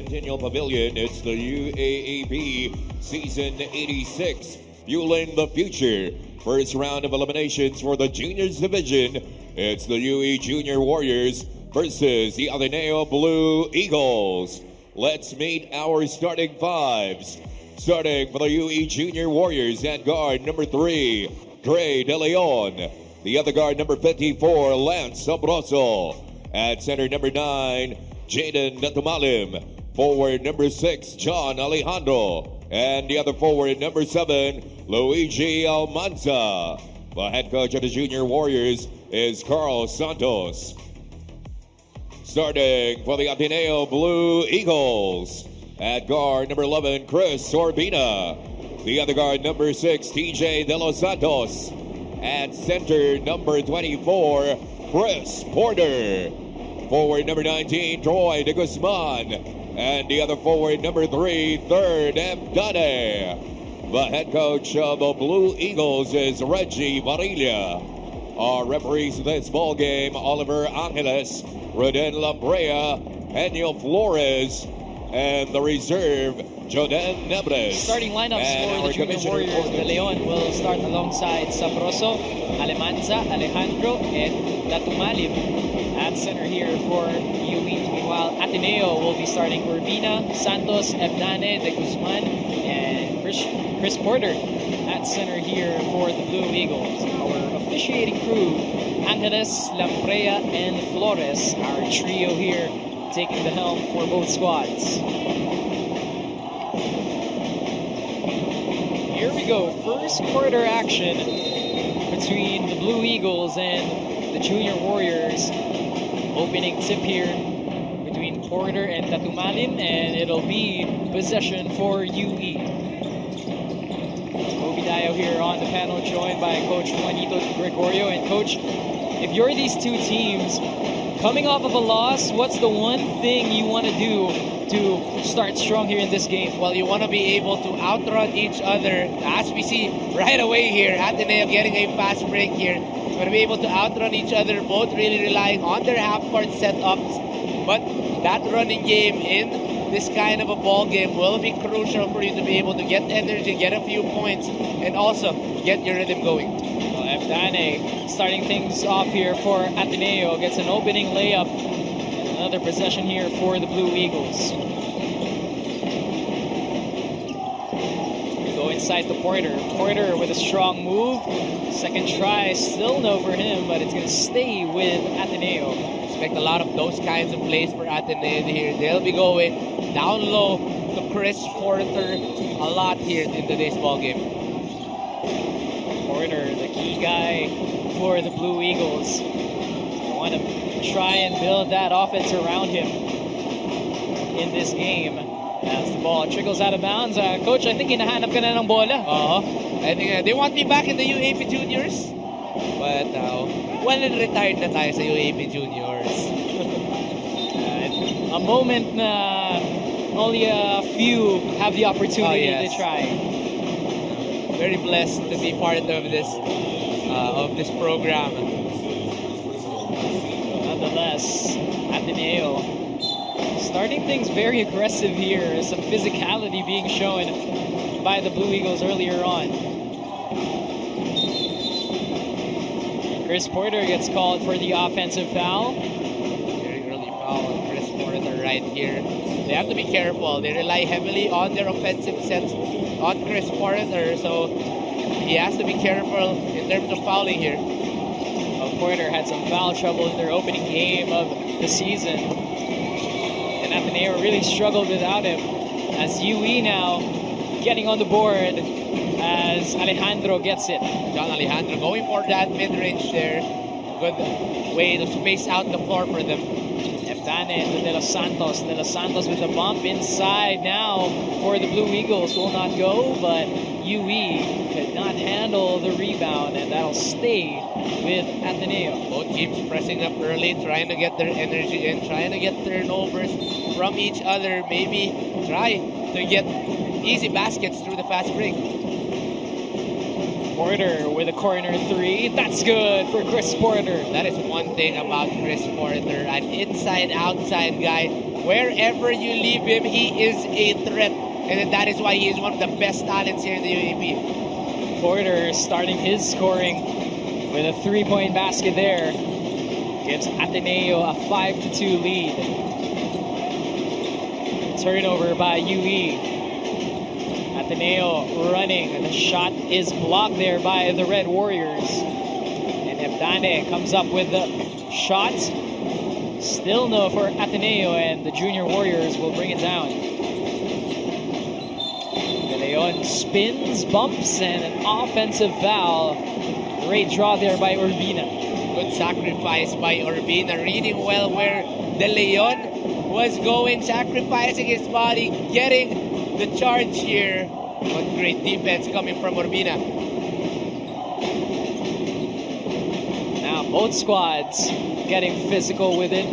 Centennial Pavilion. It's the UAAP Season 86, fueling the future. First round of eliminations for the Juniors Division. It's the UE Junior Warriors versus the ATENEO Blue Eagles. Let's meet our starting fives. Starting for the UE Junior Warriors at guard number 3, Dre De Leon. The other guard number 54, Lance Sabroso. At center number 9, Jaden Natumalim. Forward number 6, John Alejandro. And the other forward number 7, Luigi Almanza. The head coach of the Junior Warriors is Carl Santos. Starting for the ATENEO Blue Eagles. At guard number 11, Chris Sorbina. The other guard number 6, TJ De Los Santos. At center number 24, Chris Porter. Forward number 19, Troy De Guzman. And the other forward number 3, third Dane. The head coach of the Blue Eagles is Reggie Varilla. Our referees this ball game, Oliver Angeles, Roden Lambrea, Daniel Flores, and the reserve, Joden Nebres. Starting lineups for the Junior Warriors. De Leon will start alongside Sabroso, Almanza, Alejandro, and Natumalim. At center here for UE. Meanwhile, ATENEO will be starting Urbina, Santos, Dane, De Guzman, and Chris Porter. At center here for the Blue Eagles. Our officiating crew, Angeles, Lambrea, and Flores. Our trio here taking the helm for both squads. Here we go, first quarter action between the Blue Eagles and the Junior Warriors. Opening tip here between Porter and Natumalim, and it'll be possession for UE. Obidayo here on the panel, joined by Coach Juanito Gregorio. And Coach, if you're these two teams, coming off of a loss, what's the one thing you want to do to start strong here in this game? Well, you want to be able to outrun each other. As we see right away here, ATENEO getting a fast break here. Going to be able to outrun each other, both really relying on their half-court setups. But that running game in this kind of a ball game will be crucial for you to be able to get energy, get a few points, and also get your rhythm going. Well, Dane starting things off here for ATENEO, gets an opening layup. And another possession here for the Blue Eagles. We go inside to Porter. Porter with a strong move. Second try, still no for him, but it's going to stay with ATENEO. Expect a lot of those kinds of plays for ATENEO here. They'll be going down low to Chris Porter a lot here in today's ball game. Porter, the key guy for the Blue Eagles. They want to try and build that offense around him in this game. As the ball trickles out of bounds. Coach, I think hinahanap ka na ng bola. I think they want me back in the UAAP Juniors. But well and retired na tayo sa UAAP Juniors. A moment na only a few have the opportunity to try. Very blessed to be part of this program. Nonetheless, ATENEO starting things very aggressive here. Some physicality being shown by the Blue Eagles earlier on. Chris Porter gets called for the offensive foul. Very early foul on Chris Porter right here. They have to be careful. They rely heavily on their offensive sets on Chris Porter, so he has to be careful in terms of fouling here. Well, Porter had some foul trouble in their opening game of the season. And ATENEO really struggled without him. As UE now getting on the board as Alejandro gets it. John Alejandro going for that mid-range there. Good way to space out the floor for them. Dane to De Los Santos. De Los Santos with a bump inside now for the Blue Eagles. Will not go, but UE could not handle the rebound, and that'll stay with ATENEO. Both teams pressing up early, trying to get their energy in, trying to get turnovers from each other. Maybe try to get easy baskets through the fast break. Porter with a corner three. That's good for Chris Porter. That is one thing about Chris Porter, an inside-outside guy Wherever you leave him, he is a threat. And that is why he is one of the best talents here in the UAAP. Porter starting his scoring with a 3-point basket there. Gives Ateneo a 5-2 lead. Turnover by UE. Ateneo running, and the shot is blocked there by the Red Warriors. And 𝔘𝔫𝔦𝔰 comes up with the shot. Still no for Ateneo, and the Junior Warriors will bring it down. De Leon spins, bumps, and an offensive foul. Great draw there by Urbina. Good sacrifice by Urbina, reading well where De Leon was going, sacrificing his body, getting the charge here. But great defense coming from Urbina. Now both squads getting physical with it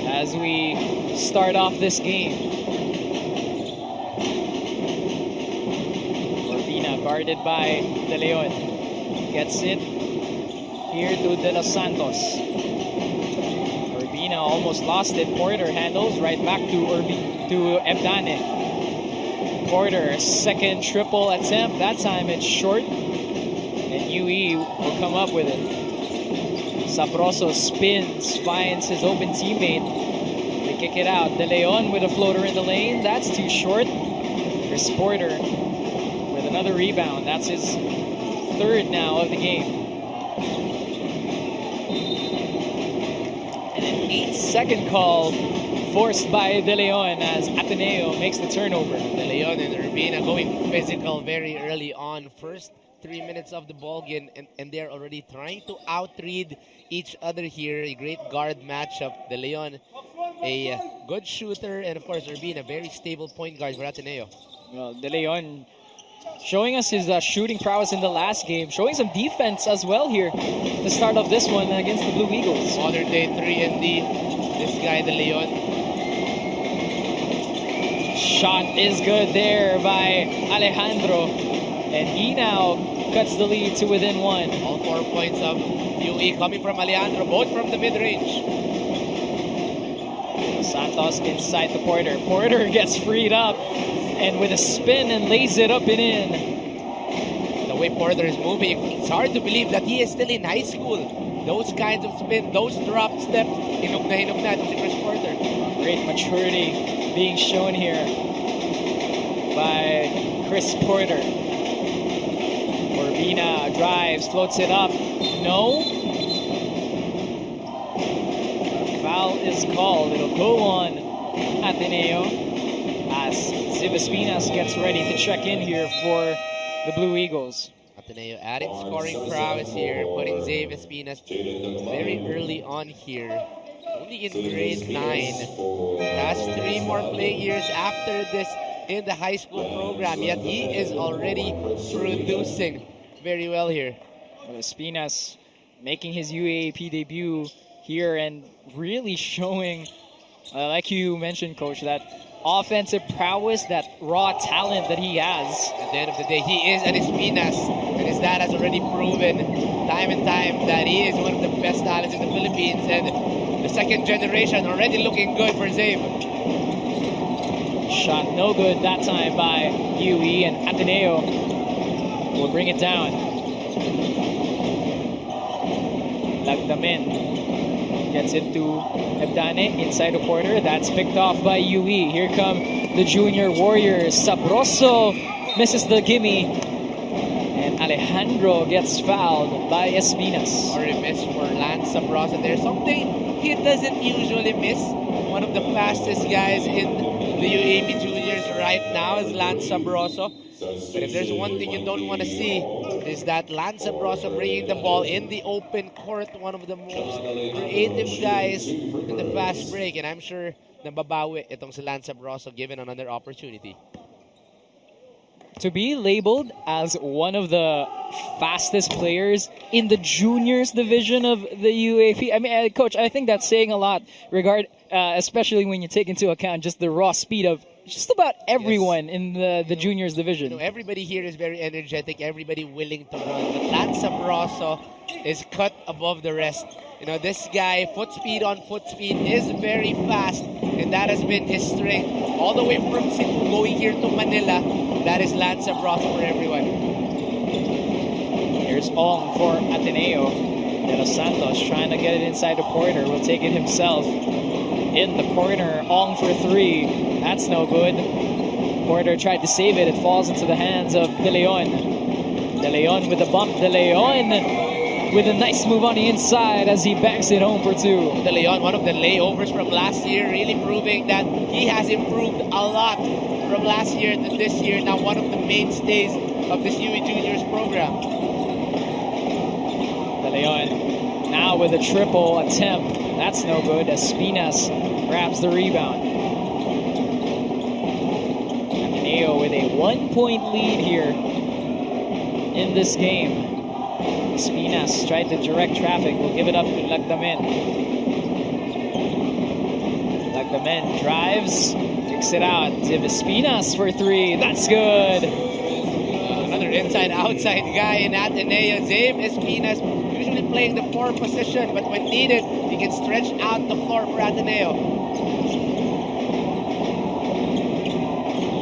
as we start off this game. Urbina guarded by De Leon. Gets it here to De Los Santos. Urbina almost lost it. Porter handles right back to 𝔘𝔬𝔦𝔬𝔫. Porter, second triple attempt. That time it's short. And UE will come up with it. Sabroso spins, finds his open teammate. They kick it out. De Leon with a floater in the lane. That's too short. Here's Porter with another rebound. That's his third now of the game. And an 8-second call forced by De Leon as Ateneo makes the turnover. De Leon and Urbina going physical very early on. First 3 minutes of the ball game, and they're already trying to outread each other here. A great guard matchup. De Leon, a good shooter, and of course Urbina, very stable point guard for Ateneo. Well, De Leon showing us his shooting prowess in the last game, showing some defense as well here to start off this one against the Blue Eagles. Modern day 3-and-D, this guy De Leon. Shot is good there by Alejandro, and he now cuts the lead to within one. All 4 points of UE coming from Alejandro, both from the mid-range. Santos inside the Porter. Porter gets freed up and with a spin and lays it up and in. The way Porter is moving, it's hard to believe that he is still in high school. Those kinds of spin, those drop steps, hinug-na si Chris Porter. Great maturity being shown here by Chris Porter. Urbina drives, floats it up. No. A foul is called. It'll go on Ateneo as 𝔐𝔞𝔫𝔦𝔰 gets ready to check in here for the Blue Eagles. Ateneo adding scoring prowess here, putting 𝔐𝔞𝔫𝔦𝔰 very early on here. Only in grade 9. Has 3 more playing years after this in the high school program, yet he is already producing very well here. 𝔐𝔞𝔫𝔦𝔰 making his UAAP debut here and really showing, like you mentioned, Coach, that offensive prowess, that raw talent that he has. At the end of the day, he is an 𝔐𝔞𝔫𝔦𝔰, and his dad has already proven time and time that he is one of the best talents in the Philippines, and the second generation already looking good for Zabe. Shot no good that time by UE, and Ateneo will bring it down. Lagdamen gets it to 𝔘𝔬𝔦𝔬𝔦 inside the Porter. That's picked off by UE. Here come the Junior Warriors. Sabroso misses the gimme, and Alejandro gets fouled by 𝔐𝔞𝔫𝔦𝔬𝔦. Or a miss for Lance Sabroso. There's something he doesn't usually miss. One of the fastest guys in the UAAP Juniors right now is Lance Sabroso. But if there's one thing you don't want to see, is that Lance Sabroso bringing the ball in the open court, one of the most creative guys in the fast break. And I'm sure nababawi itong si Lance Sabroso given another opportunity. To be labeled as one of the fastest players in the juniors division of the UAAP, I mean, Coach, I think that's saying a lot, especially when you take into account just the raw speed of just about everyone in the juniors division. Everybody here is very energetic, everybody willing to run. But Lance Sabroso is cut above the rest. You know, this guy, foot speed on foot speed, is very fast, and that has been his strength. All the way from Cebu going here to Manila, that is 𝔤𝔤𝔬𝔢𝔰 for everyone. Here's Ong for Ateneo. De Los Santos trying to get it inside the Porter. Will take it himself. In the corner, Ong for three. That's no good. Porter tried to save it. It falls into the hands of De Leon. De Leon with the bump. De Leon with a nice move on the inside as he backs it home for two. De Leon, one of the layovers from last year, really proving that he has improved a lot from last year to this year. Now one of the mainstays of this UE Juniors program. De Leon now with a triple attempt. That's no good as Espinas grabs the rebound. Ateneo with a 1-point lead here in this game. Espinas tried to direct traffic. We'll give it up to Lagdamen. Lagdamen drives, kicks it out. Give Espinas for three. That's good. Another inside-outside guy in Ateneo. Zave Espinas, usually playing the 4 position, but when needed, he can stretch out the floor for Ateneo.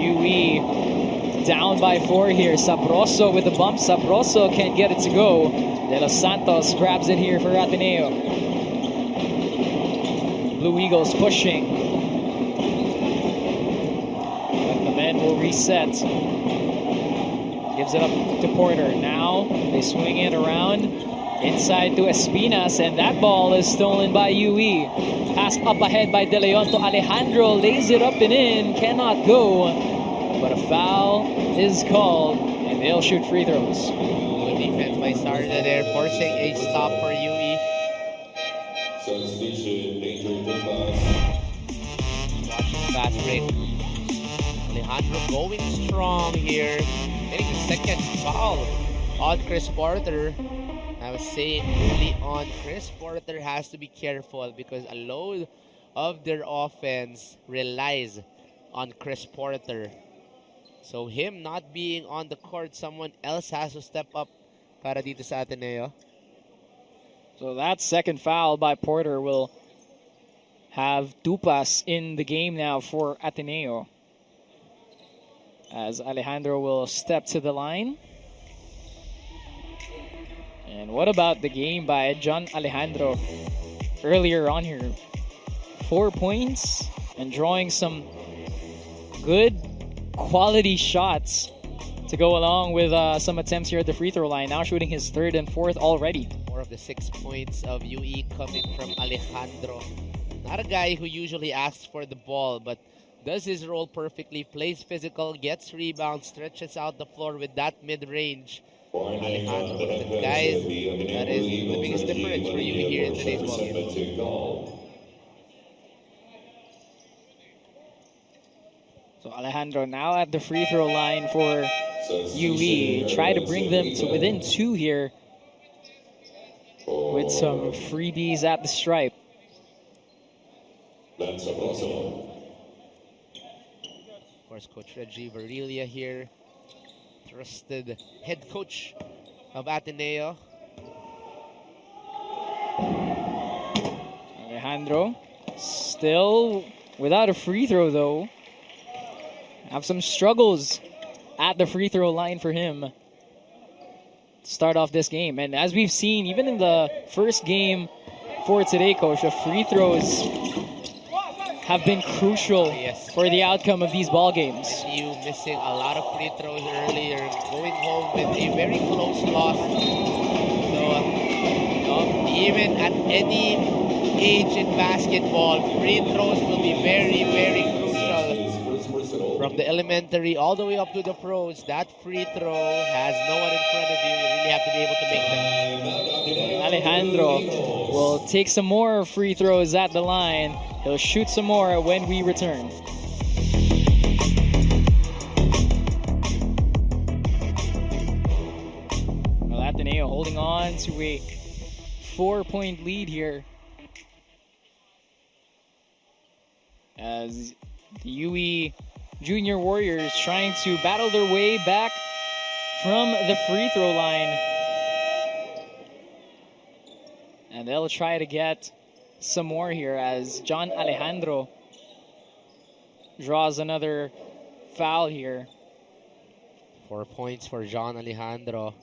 UE down by 4 here. Sabroso with the bump. Sabroso can't get it to go. De Los Santos grabs it here for Ateneo. Blue Eagles pushing. But the men will reset. Gives it up to Porter. Now they swing it around inside to Espinas, and that ball is stolen by UE. Pass up ahead by De Leon to Alejandro. Lays it up and in. Cannot go. But a foul is called, and they'll shoot free throws. Good defense by Sarda there, forcing a stop for UE. Watching fast break. Alejandro going strong here. Getting the second foul on Chris Porter. I was saying early on, Chris Porter has to be careful because a load of their offense relies on Chris Porter. So him not being on the court, someone else has to step up para dito sa Ateneo. So that second foul by Porter will have Tupas in the game now for Ateneo. As Alejandro will step to the line. And what about the game by John Alejandro earlier on here? 4 points and drawing some good quality shots to go along with some attempts here at the free throw line. Now shooting his 3rd and 4th already. 4 of the 6 points of UE coming from Alejandro. Not a guy who usually asks for the ball, but does his role perfectly, plays physical, gets rebounds, stretches out the floor with that mid-range. Alejandro, the guys, that is the biggest difference for UE here in today's ballgame. So Alejandro now at the free throw line for UE. Try to bring them to within 2 here with some freebies at the stripe. Of course, Coach Reggie Varilia here, trusted head coach of Ateneo. Alejandro still without a free throw though. Have some struggles at the free throw line for him to start off this game. And as we've seen, even in the first game for today, Coach, the free throws have been crucial for the outcome of these ball games. You missing a lot of free throws earlier, going home with a very close loss. So, even at any age in basketball, free throws will be very, very crucial. From the elementary all the way up to the pros, that free throw has no one in front of you. You really have to be able to make them. Alejandro will take some more free throws at the line. He'll shoot some more when we return. Well, Ateneo holding on to a 4-point lead here as the UE Junior Warriors trying to battle their way back from the free throw line. And they'll try to get some more here as John Alejandro draws another foul here. 4 points for John Alejandro.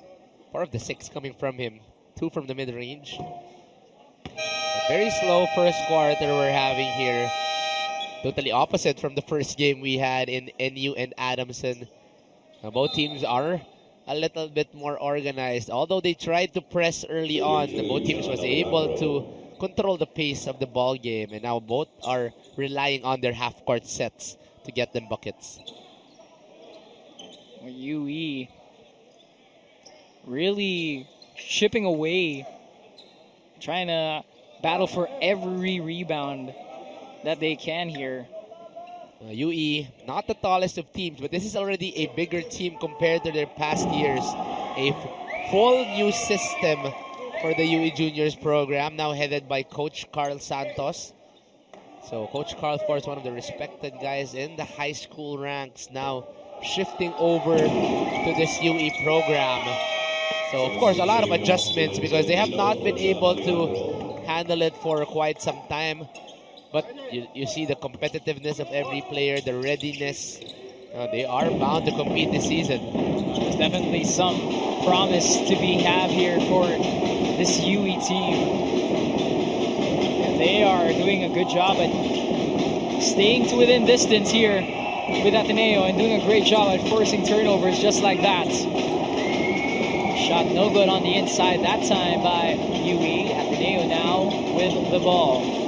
4 of the 6 coming from him. 2 from the mid-range. A very slow first quarter we're having here. Totally opposite from the first game we had in NU and Adamson. Both teams are a little bit more organized. Although they tried to press early on, both teams was able to control the pace of the ball game. And now both are relying on their half-court sets to get them buckets. UE really chipping away, trying to battle for every rebound that they can here. UE, not the tallest of teams, but this is already a bigger team compared to their past years. A full new system for the UE Juniors program, now headed by Coach Carl Santos. So Coach Carl, of course, one of the respected guys in the high school ranks, now shifting over to this UE program. So, of course, a lot of adjustments because they have not been able to handle it for quite some time. But you see the competitiveness of every player, the readiness. They are bound to compete this season. There's definitely some promise to be had here for this UE team. And they are doing a good job at staying to within distance here with Ateneo and doing a great job at forcing turnovers just like that. Shot no good on the inside that time by UE. Ateneo now with the ball.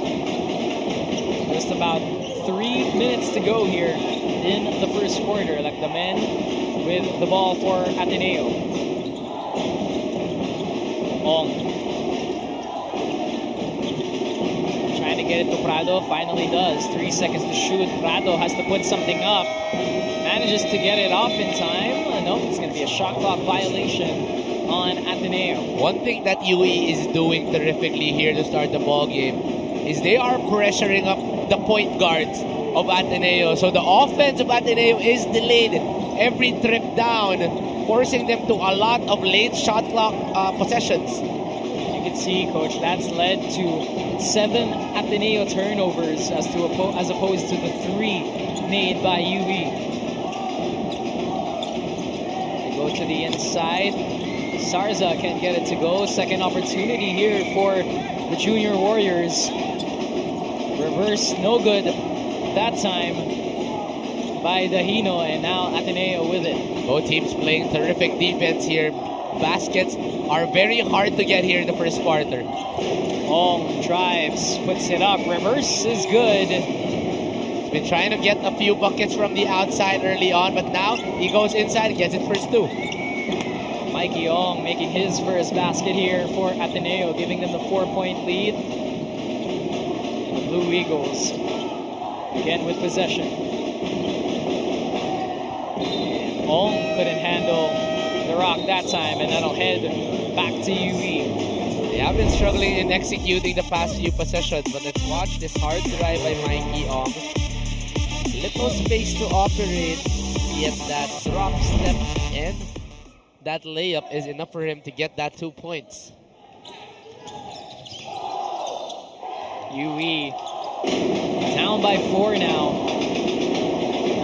Just about 3 minutes to go here in the first quarter. Like the men with the ball for Ateneo. Ong. Trying to get it to Prado. Finally does. 3 seconds to shoot. Prado has to put something up. Manages to get it off in time. No, it's going to be a shot clock violation on Ateneo. One thing that UE is doing terrifically here to start the ball game is they are pressuring up the point guards of Ateneo. So the offense of Ateneo is delayed every trip down, forcing them to a lot of late shot clock possessions. You can see, Coach, that's led to 7 Ateneo turnovers as opposed to the 3 made by UE. They go to the inside. Sarza can't get it to go. Second opportunity here for the Junior Warriors. Reverse, no good that time by Dahino, and now Ateneo with it. Both teams playing terrific defense here. Baskets are very hard to get here in the first quarter. Ong drives, puts it up. Reverse is good. He's been trying to get a few buckets from the outside early on, but now he goes inside and gets it first 2. Mikey Ong making his first basket here for Ateneo, giving them the 4-point lead. Blue Eagles again with possession. And Ong couldn't handle the rock that time, and that'll head back to UE. They have been struggling in executing the past few possessions, but let's watch this hard drive by Mikey Ong. Little space to operate, yet that drop step and that layup is enough for him to get that 2 points. UE down by 4 now,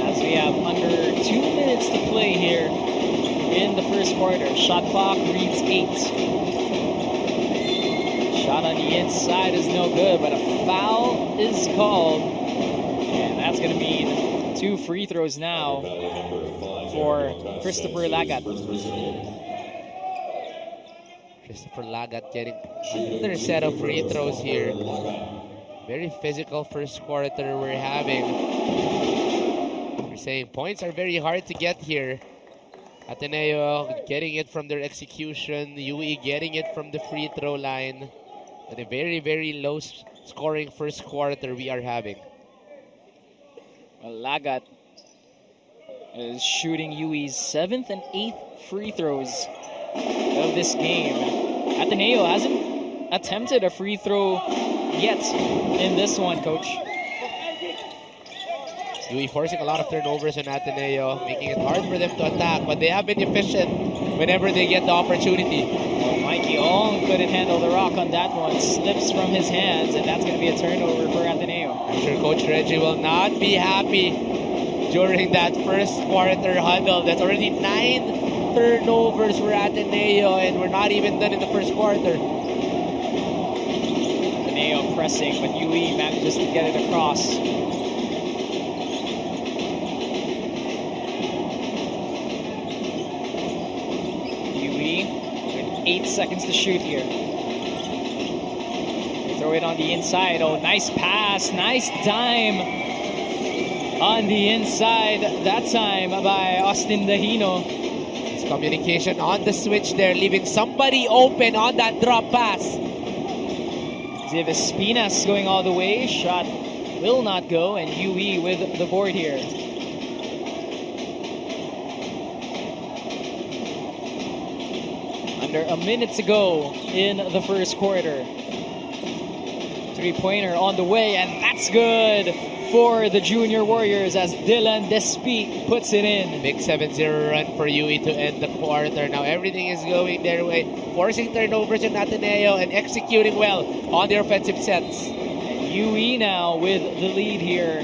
as we have under 2 minutes to play here in the first quarter. Shot clock reads 8. Shot on the inside is no good, but a foul is called, and that's going to mean 2 free throws now for Christopher Lagat. Christopher Lagat getting another set of free throws here. Very physical first quarter we're having. We're saying points are very hard to get here. Ateneo getting it from their execution. UE getting it from the free throw line. At a very, very low scoring first quarter we are having. Well, Lagat is shooting UE's 7th and 8th free throws of this game. Ateneo hasn't attempted a free throw yet in this one, Coach. UE forcing a lot of turnovers on Ateneo, making it hard for them to attack, but they have been efficient whenever they get the opportunity. Well, Kiong couldn't handle the rock on that one. Slips from his hands, and that's going to be a turnover for Ateneo. I'm sure Coach Reggie will not be happy during that first quarter huddle. That's already 9 turnovers for Ateneo, and we're not even done in the first quarter. Ateneo pressing, but UE manages to get it across. UE with 8 seconds to shoot here. They throw it on the inside. Oh, nice pass, nice dime on the inside that time by Austin Dahino. It's communication on the switch there, leaving somebody open on that drop pass. Espinas going all the way. Shot will not go, and UE with the board here. Under a minute to go in the first quarter. Three-pointer on the way, and that's good for the Junior Warriors as Dylan Despy puts it in. Big 7-0 run for UE to end the quarter. Now everything is going their way, forcing turnovers in Ateneo and executing well on the offensive sets. And UE now with the lead here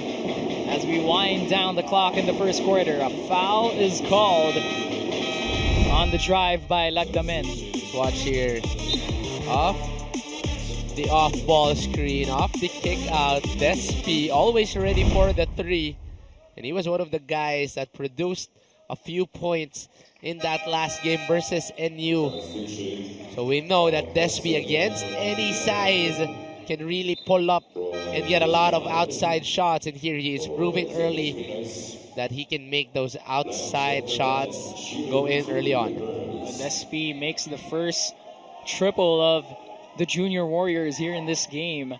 as we wind down the clock in the first quarter. A foul is called on the drive by Lagdamen. Watch here. Off the off-ball screen, off the kick out. Despy always ready for the three. And he was one of the guys that produced a few points in that last game versus NU. So we know that Despy against any size can really pull up and get a lot of outside shots. And here he is proving early that he can make those outside shots go in early on. Despy makes the first triple of the Junior Warriors here in this game,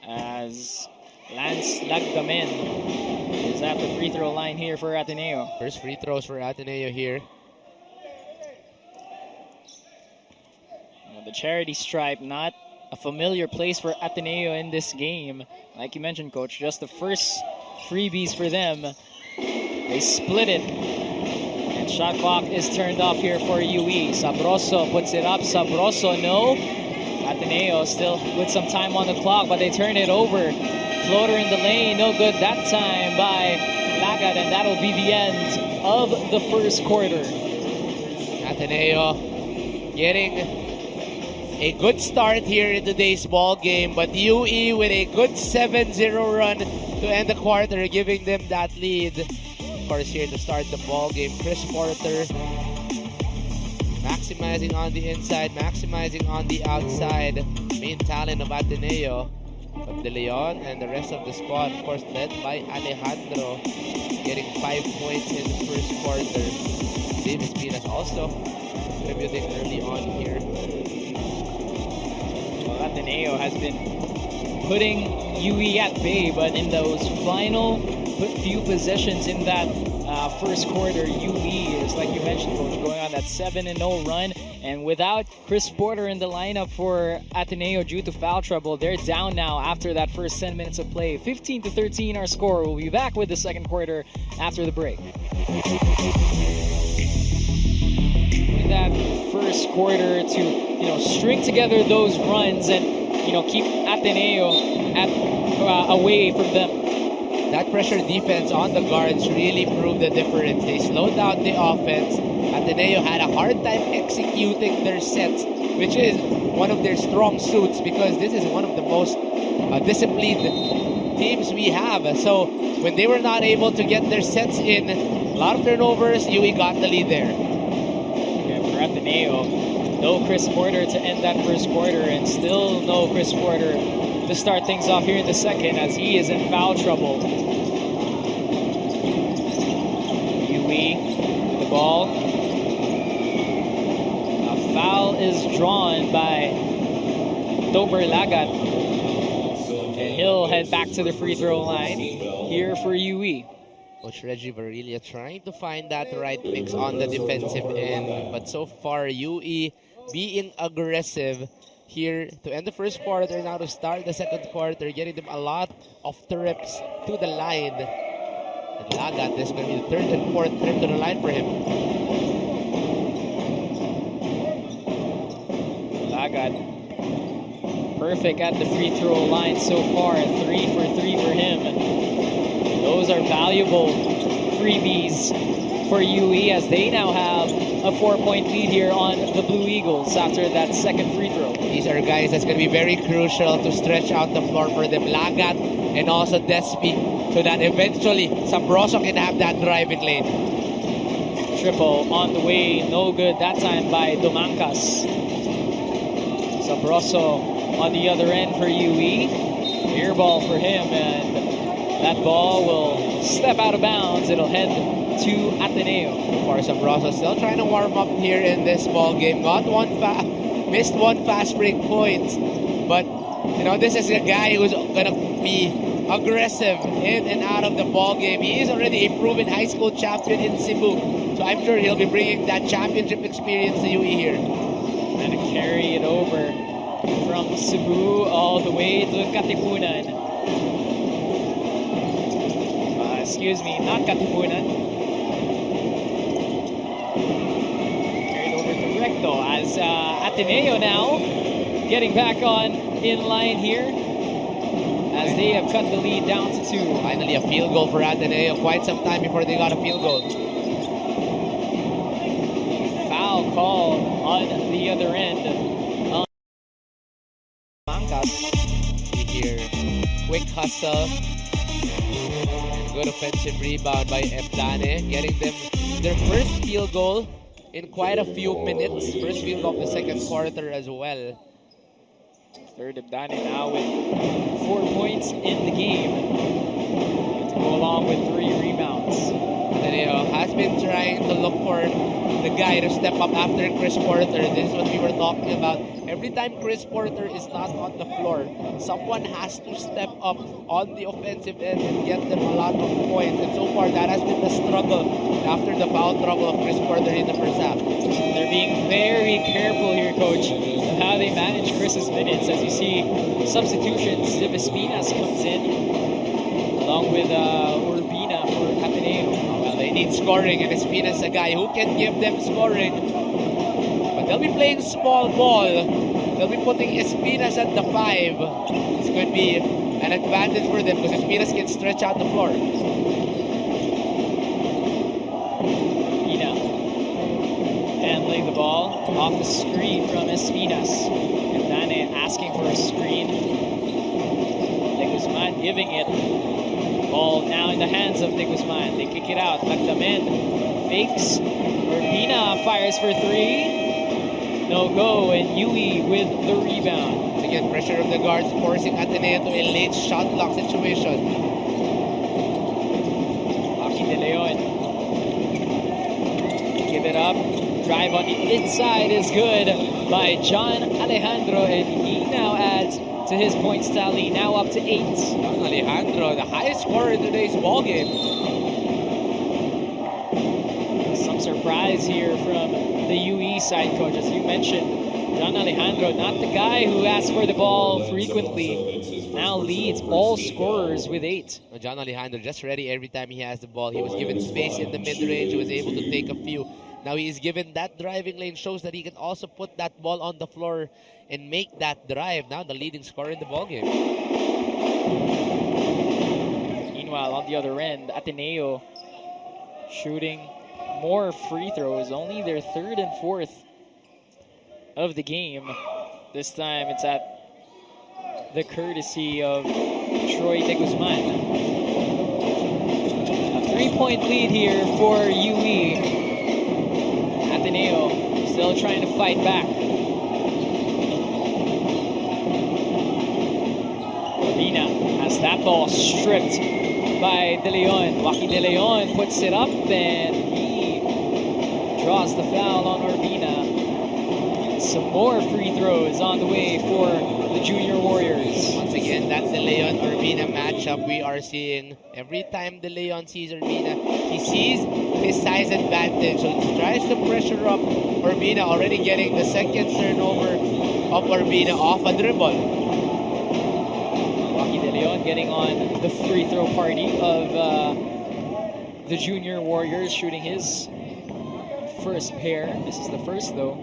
as Lance Lagdamen is at the free throw line here for Ateneo. First free throws for Ateneo here. Well, the charity stripe, not a familiar place for Ateneo in this game. Like you mentioned, Coach, just the first freebies for them. They split it. Shot clock is turned off here for UE. Sabroso puts it up. Sabroso, no. Ateneo still with some time on the clock, but they turn it over. Floater in the lane, no good that time by Lagat, and that'll be the end of the first quarter. Ateneo getting a good start here in today's ball game, but UE with a good 7-0 run to end the quarter, giving them that lead. Of course, here to start the ball game, Chris Porter maximizing on the inside, maximizing on the outside. Main talent of Ateneo, but De Leon and the rest of the squad, of course, led by Alejandro, getting 5 points in the first quarter. Davis Pinas also contributing early on here. Well, Ateneo has been putting UE at bay, but in those final few possessions in that first quarter, UE is, like you mentioned, Coach, going on that 7-0 run. And without Chris Porter in the lineup for Ateneo due to foul trouble, they're down now after that first 10 minutes of play. 15-13 our score. We'll be back with the second quarter after the break. In that first quarter to string together those runs and keep Ateneo away from them. That pressure defense on the guards really proved the difference. They slowed down the offense. Ateneo had a hard time executing their sets, which is one of their strong suits because this is one of the most disciplined teams we have. So when they were not able to get their sets in, a lot of turnovers, UE got the lead there. Yeah, for Ateneo, no Chris Porter to end that first quarter, and still no Chris Porter to start things off here in the second as he is in foul trouble. UE, the ball. A foul is drawn by Dober Lagat. And he'll head back to the free throw line here for UE. Coach Reggie Varilia trying to find that right mix on the defensive end. But so far, UE being aggressive here to end the first quarter, now to start the second quarter, getting them a lot of trips to the line. And Lagat, this is going to be the third and fourth trip to the line for him. Lagat. Perfect at the free throw line so far. 3 for 3 for him. Those are valuable freebies for UE as they now have a 4-point lead here on the Blue Eagles after that second free throw. These are guys that's going to be very crucial to stretch out the floor for them. Lagat and also Despi, so that eventually Sabroso can have that driving lane. Triple on the way, no good that time by Domancas. Sabroso on the other end for UE. Air ball for him, and that ball will step out of bounds. It'll head to Ateneo. For Sabroso, still trying to warm up here in this ball game. Missed one fast break point, but you know, this is a guy who's gonna be aggressive in and out of the ball game. He is already a proven high school champion in Cebu, so I'm sure he'll be bringing that championship experience to UE here. And to carry it over from Cebu all the way to Katipunan. Excuse me, not Katipunan. Carried over to Recto as Ateneo now getting back on in line here as they have cut the lead down to 2. Finally a field goal for Ateneo. Quite some time before they got a field goal. Foul call on the other end. Here, quick hustle. Good offensive rebound by Ebdane, getting them their first field goal in quite a few minutes. First field goal of the second quarter as well. Third Ebdane now with 4 points in the game to go along with 3 rebounds. Ateneo has been trying to look for the guy to step up after Chris Porter. This is what we were talking about. Every time Chris Porter is not on the floor, someone has to step up on the offensive end and get them a lot of points. And so far, that has been the struggle after the foul trouble of Chris Porter in the first half. They're being very careful here, Coach, of how they manage Chris's minutes. As you see, substitutions, Espinas comes in, along with Urbina for Ateneo. Well, they need scoring, and Espinas is a guy who can give them scoring. But they'll be playing small ball. They'll be putting Espinas at the 5. This could be an advantage for them because Espinas can stretch out the floor. Ina handling the ball off the screen from Espinas. And Dane asking for a screen. De Guzman giving it. Ball now in the hands of De Guzman. They kick it out. Magdamen fakes. Urbina fires for 3. No go, and Yui with the rebound. Again, pressure of the guards forcing Ateneo to a late shot clock situation. Aki De Leon. Give it up. Drive on the inside is good by John Alejandro, and he now adds to his points tally, now up to 8. John Alejandro, the highest scorer in today's ball game. Some surprise here from the UE side, Coach. As you mentioned, John Alejandro, not the guy who asks for the ball frequently, now leads all scorers with 8. John Alejandro just ready every time he has the ball. He was given space in the mid-range. He was able to take a few. Now he is given that driving lane, shows that he can also put that ball on the floor and make that drive. Now the leading scorer in the ball game. Meanwhile, on the other end, Ateneo shooting more free throws, only their 3rd and 4th of the game. This time it's at the courtesy of Troy De Guzman. A 3-point lead here for UE. Ateneo still trying to fight back. Urbina has that ball stripped by De Leon. Joaquin De Leon puts it up, and he draws the foul on Urbina. Some more free throws on the way for the Junior Warriors. Once again, that De Leon-Urbina matchup we are seeing. Every time De Leon sees Urbina, he sees his size advantage. So he tries to pressure up Urbina, already getting the second turnover of Urbina off a dribble. Joaquin De Leon getting on the free throw party of the Junior Warriors, shooting his first pair. This is the first, though.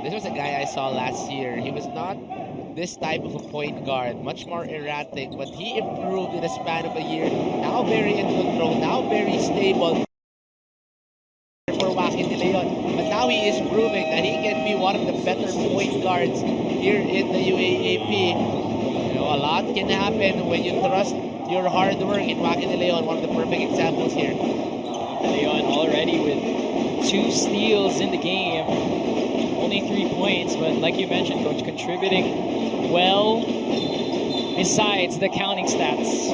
This was a guy I saw last year. He was not this type of a point guard, much more erratic, but he improved in the span of a year. Now very in control, now very stable for 𝔂𝔞𝔫𝔢𝔠. But now he is proving that he can be one of the better point guards here in the UAAP. You know, a lot can happen when you trust your hard work in 𝔂𝔞𝔫𝔢𝔠, one of the perfect examples here. Leon already with 2 steals in the game. Only 3 points, but like you mentioned, Coach, contributing well besides the counting stats.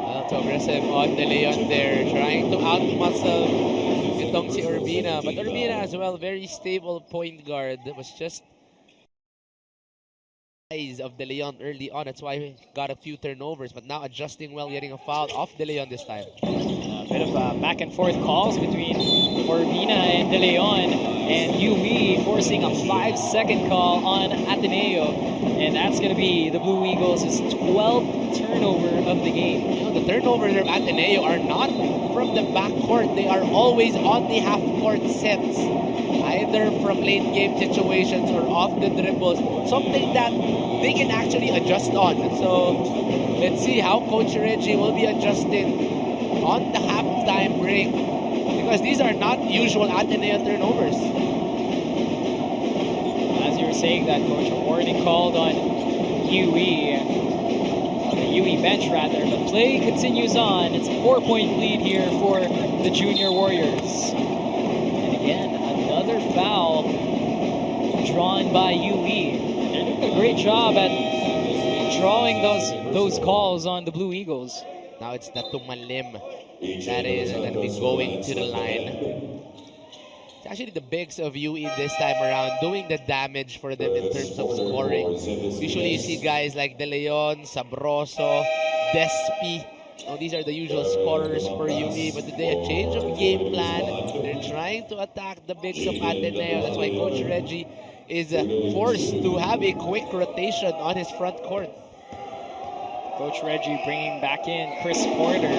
Well, too aggressive on De Leon there, trying to outmuscle itong si Urbina. But Urbina as well, very stable point guard. It was just of De Leon early on. That's why he got a few turnovers, but now adjusting well, getting a foul off De Leon this time. A bit of back and forth calls between Urbina and De Leon, and UE forcing a 5-second call on ATENEO, and that's going to be the Blue Eagles' 12th turnover of the game. You know, the turnovers of ATENEO are not from the backcourt. They are always on the half-court sets, either from late game situations or off the dribbles, something that they can actually adjust on. So let's see how Coach Reggie will be adjusting on the halftime break, because these are not usual ATENEO turnovers. As you were saying that, Coach, a warning called on UE, the UE bench rather, but play continues on. It's a 4-point lead here for the Junior Warriors. And again, another foul drawn by UE. They're doing a great job at drawing those calls on the Blue Eagles. Now it's the 𝔬𝔤𝔪𝔬𝔬𝔬𝔬 that is going to be going to the line. It's actually the bigs of UE this time around doing the damage for them in terms of scoring. Usually you see guys like De Leon, Sabroso, Despi. Now, these are the usual scorers for UE, but today a change of game plan. They're trying to attack the bigs of ATENEO. That's why Coach Reggie is forced to have a quick rotation on his front court. Coach Reggie bringing back in Chris Porter.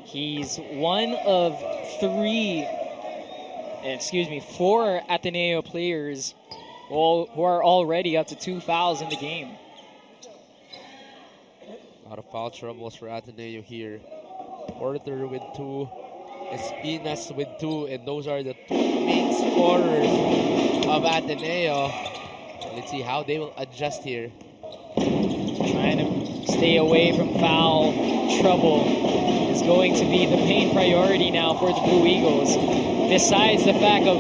He's one of 4 ATENEO players who are already up to 2 fouls in the game. A lot of foul troubles for ATENEO here. Porter with 2, Espinas with 2, and those are the 2 main scorers of ATENEO. Let's see how they will adjust here. Trying to stay away from foul trouble is going to be the main priority now for the Blue Eagles. Besides the fact of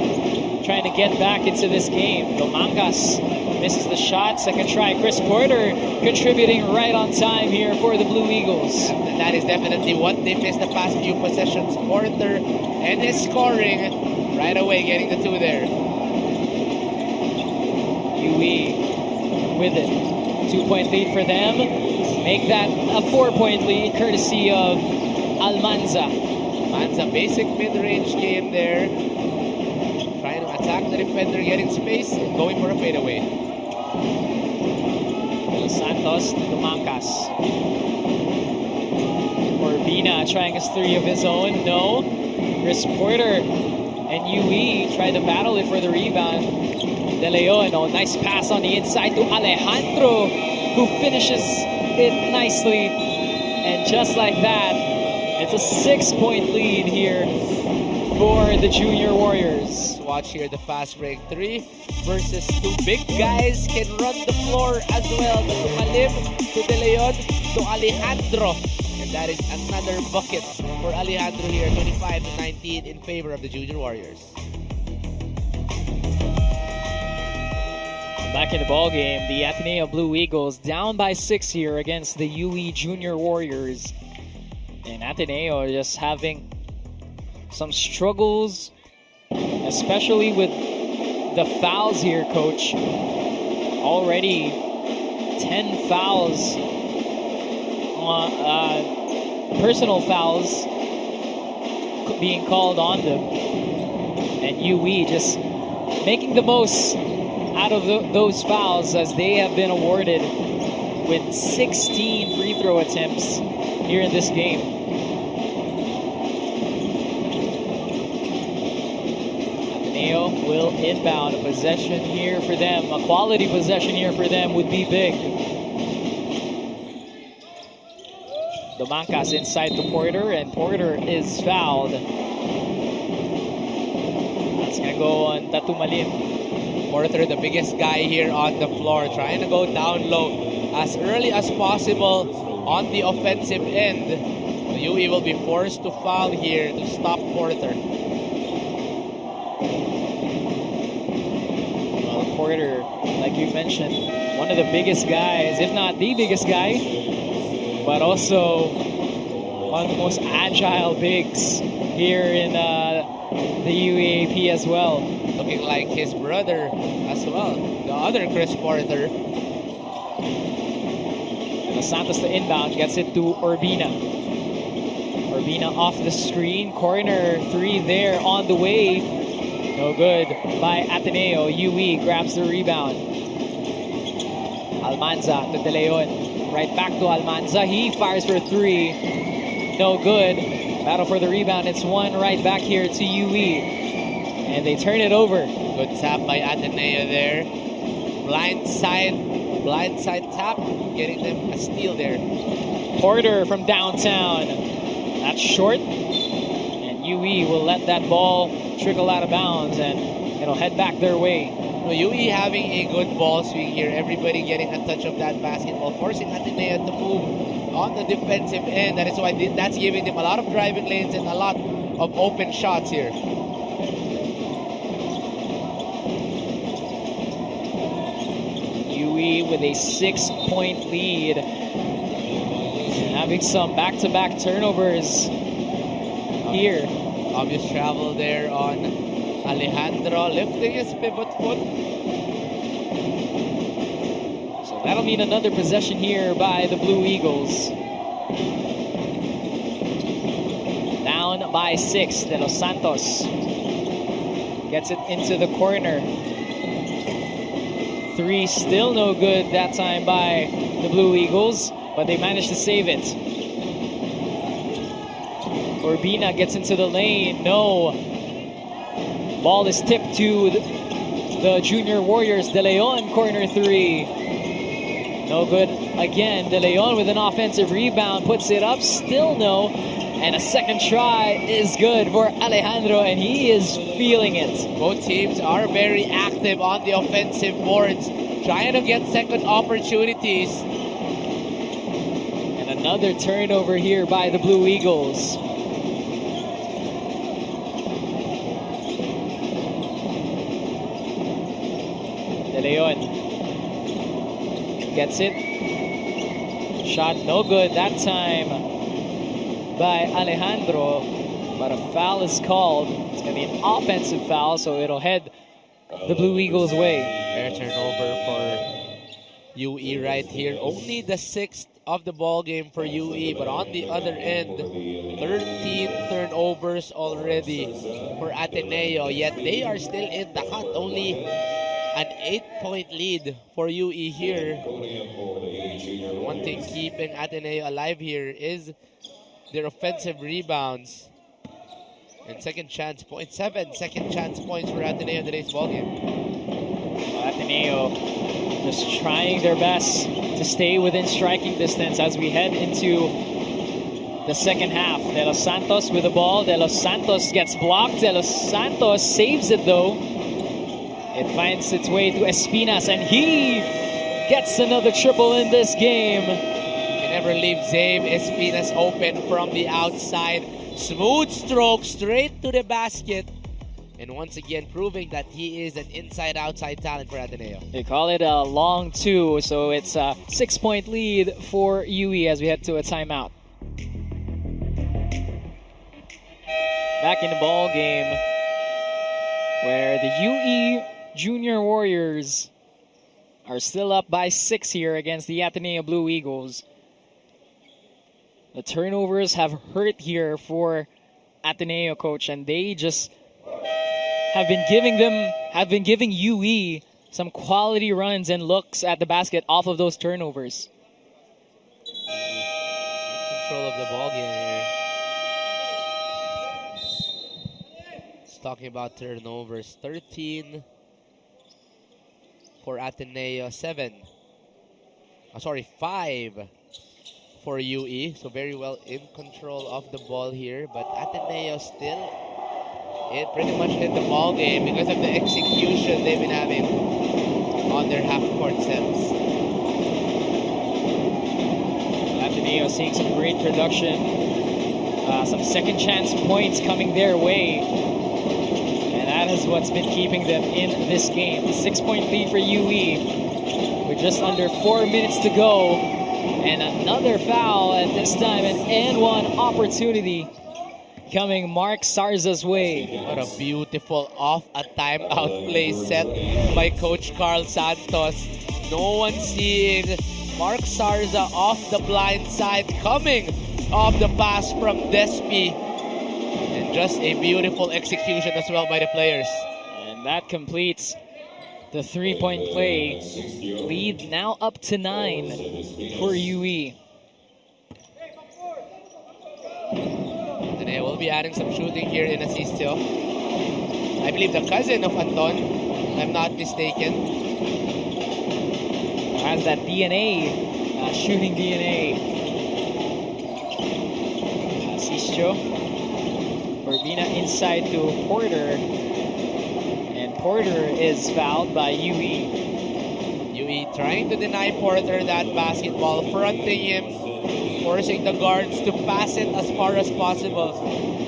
trying to get back into this game, Domangas misses the shot. Second try, Chris Porter contributing right on time here for the Blue Eagles. And that is definitely what they missed the past few possessions. Porter and his scoring right away, getting the 2 there. UE with it. 2-point lead for them. Make that a 4-point lead courtesy of Almanza. Almanza, basic mid-range game there. Trying to attack the defender, getting space, and going for a fadeaway. Dos Santos to Domangas. Urbina trying his 3 of his own. No. Chris Porter and UE try to battle it for the rebound. De Leon, nice pass on the inside to Alejandro, who finishes it nicely. And just like that, it's a 6-point lead here for the Junior Warriors. Watch here the fast break. 3 versus 2. Big guys can run the floor as well. But to Malim, to De Leon, to Alejandro. And that is another bucket for Alejandro here. 25-19 in favor of the Junior Warriors. Back in the ball game, the ATENEO Blue Eagles down by 6 here against the UE Junior Warriors. And ATENEO just having some struggles, especially with the fouls here, Coach. Already 10 fouls, personal fouls being called on them. And UE just making the most out of those fouls, as they have been awarded with 16 free throw attempts here in this game. Ateneo will inbound. A possession here for them, a quality possession here for them would be big. Domancas inside to Porter, and Porter is fouled. That's gonna go on 𝔘𝔫𝔦𝔰. Porter, the biggest guy here on the floor, trying to go down low as early as possible on the offensive end. The UE will be forced to foul here to stop Porter. Well, Porter, like you mentioned, one of the biggest guys, if not the biggest guy, but also one of the most agile bigs here in the UAAP as well. Looking like his brother as well, the other Chris Porter. Dos Santos to inbound, gets it to Urbina. Urbina off the screen, corner three there on the way. No good by Ateneo. UE grabs the rebound. Almanza to De Leon. Right back to Almanza. He fires for three. No good. Battle for the rebound. It's one right back here to UE. And they turn it over. Good tap by Ateneo there. Blind side tap, getting them a steal there. Porter from downtown. That's short. And UE will let that ball trickle out of bounds, and it'll head back their way. UE having a good ball swing here. Everybody getting a touch of that basketball, forcing Ateneo to move on the defensive end. That is why that's giving them a lot of driving lanes and a lot of open shots here. UE with a 6-point lead. Having some back-to-back turnovers here. Obvious travel there on Alejandro, lifting his pivot foot. So that'll mean another possession here by the Blue Eagles. Down by 6, De Los Santos gets it into the corner. Three still no good that time by the Blue Eagles, but they managed to save it. Urbina gets into the lane, no. Ball is tipped to the Junior Warriors. De Leon, corner three. No good again. De Leon with an offensive rebound, puts it up, still no. And a second try is good for Alejandro, and he is feeling it. Both teams are very active on the offensive boards, trying to get second opportunities. And another turnover here by the Blue Eagles. De Leon gets it. Shot no good that time by Alejandro, but a foul is called. It's going to be an offensive foul, so it'll head the Blue Eagles' way. Fair turnover for UE right here. Only the 6th of the ball game for UE, but on the other end, 13 turnovers already for Ateneo, yet they are still in the hunt. Only an 8-point lead for UE here. One thing keeping Ateneo alive here is their offensive rebounds and second chance points. 7 second chance points for Ateneo in today's ballgame. Ateneo just trying their best to stay within striking distance as we head into the second half. De Los Santos with the ball. De Los Santos gets blocked. De Los Santos saves it though. It finds its way to Espinas, and he gets another triple in this game. You never leave Zabe Espinas open from the outside. Smooth stroke straight to the basket. And once again, proving that he is an inside-outside talent for Ateneo. They call it a long two, so it's a 6-point lead for UE as we head to a timeout. Back in the ball game, where the UE Junior Warriors are still up by 6 here against the Ateneo Blue Eagles. The turnovers have hurt here for Ateneo, coach, and they just have been giving UE some quality runs and looks at the basket off of those turnovers. Control of the ball game here. talking about turnovers. 13 for Ateneo, 5 for UE. So very well in control of the ball here. But Ateneo still pretty much in the ball game because of the execution they've been having on their half-court sets. Ateneo seeing some great production, some second chance points coming their way, and that is what's been keeping them in this game. A 6-point lead for UE with just under 4 minutes to go, and another foul at this time, an and one opportunity coming Mark Sarza's way. What a beautiful off-a-timeout play set by Coach Carl Santos. No one seeing Mark Sarza off the blind side, coming off the pass from Despi. And just a beautiful execution as well by the players. And that completes the 3-point play. Lead now up to 9 for UE. Today we'll be adding some shooting here in Asistio. I believe the cousin of Anton, if I'm not mistaken. Has that DNA, shooting DNA. Asistio. Urbina inside to Porter. And Porter is fouled by UE. UE trying to deny Porter that basketball, fronting him, forcing the guards to pass it as far as possible.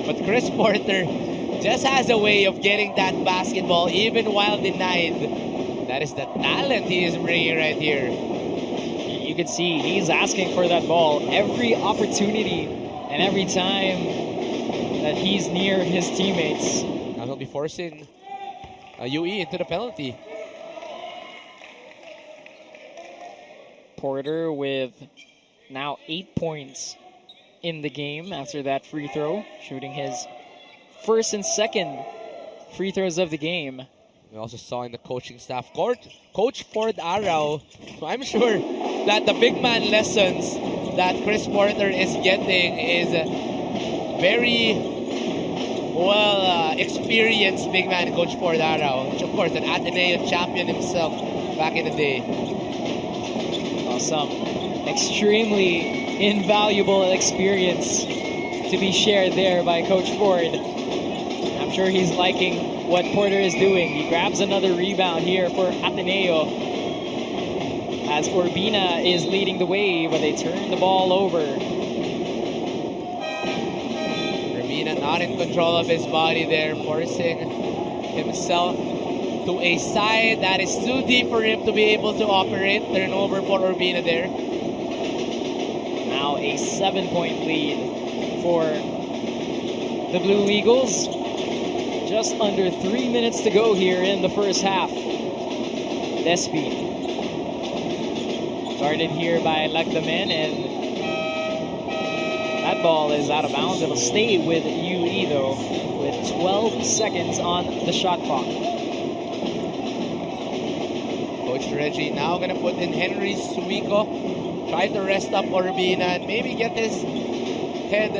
But Chris Porter just has a way of getting that basketball even while denied. That is the talent he is bringing right here. You can see he's asking for that ball every opportunity and every time that he's near his teammates. Now he'll be forcing UE into the penalty. Porter with now 8 points in the game after that free throw, shooting his first and second free throws of the game. We also saw in the coaching staff, Coach Ford Arao. So I'm sure that the big man lessons that Chris Porter is getting is very well experienced big man, Coach Ford Arao, which of course an Ateneo champion himself back in the day. Some extremely invaluable experience to be shared there by Coach Ford. I'm sure he's liking what Porter is doing. He grabs another rebound here for Ateneo as Urbina is leading the way, but they turn the ball over. Urbina not in control of his body there, forcing himself to a side that is too deep for him to be able to operate. Turnover for Urbina there. Now a 7-point lead for the Blue Eagles. Just under 3 minutes to go here in the first half. Despi guarded here by Lagdamen, and that ball is out of bounds. It'll stay with UE though, with 12 seconds on the shot clock. Coach Reggie now gonna put in Henry Suico, try to rest up Urbina and maybe get his head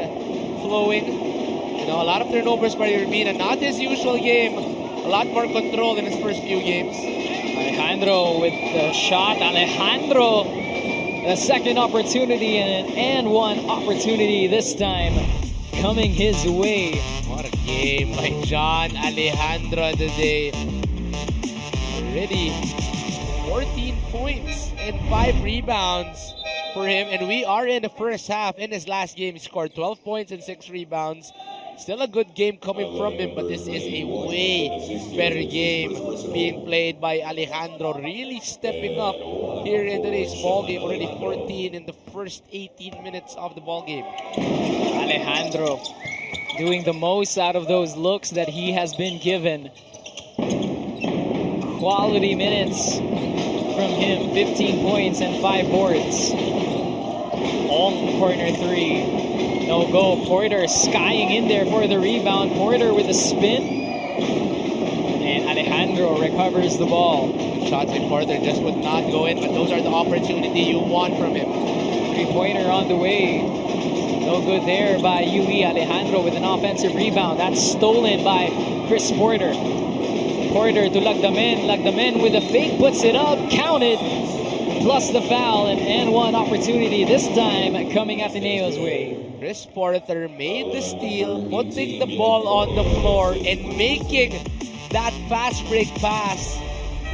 flowing. You know, a lot of turnovers by Urbina, not his usual game. A lot more control in his first few games. Alejandro with the shot. Alejandro, the second opportunity and one opportunity this time coming his way. What a game by John Alejandro today. Already 14 points and 5 rebounds for him. And we are in the first half. In his last game, he scored 12 points and 6 rebounds. Still a good game coming from him, but this is a way better game being played by Alejandro. Really stepping up here in today's ball game. Already 14 in the first 18 minutes of the ball game. Alejandro doing the most out of those looks that he has been given. Quality minutes from him. 15 points and 5 boards. On corner 3. No go. Porter skying in there for the rebound. Porter with a spin. And Alejandro recovers the ball. Shots in Porter just would not go in, but those are the opportunity you want from him. 3-pointer on the way. No good there by UE. Alejandro with an offensive rebound. That's stolen by Chris Porter. Porter to Lagdamen. Lagdamen with a fake, puts it up, counted, plus the foul, and one opportunity this time coming Ateneo's way. Chris Porter made the steal, putting the ball on the floor and making that fast break pass.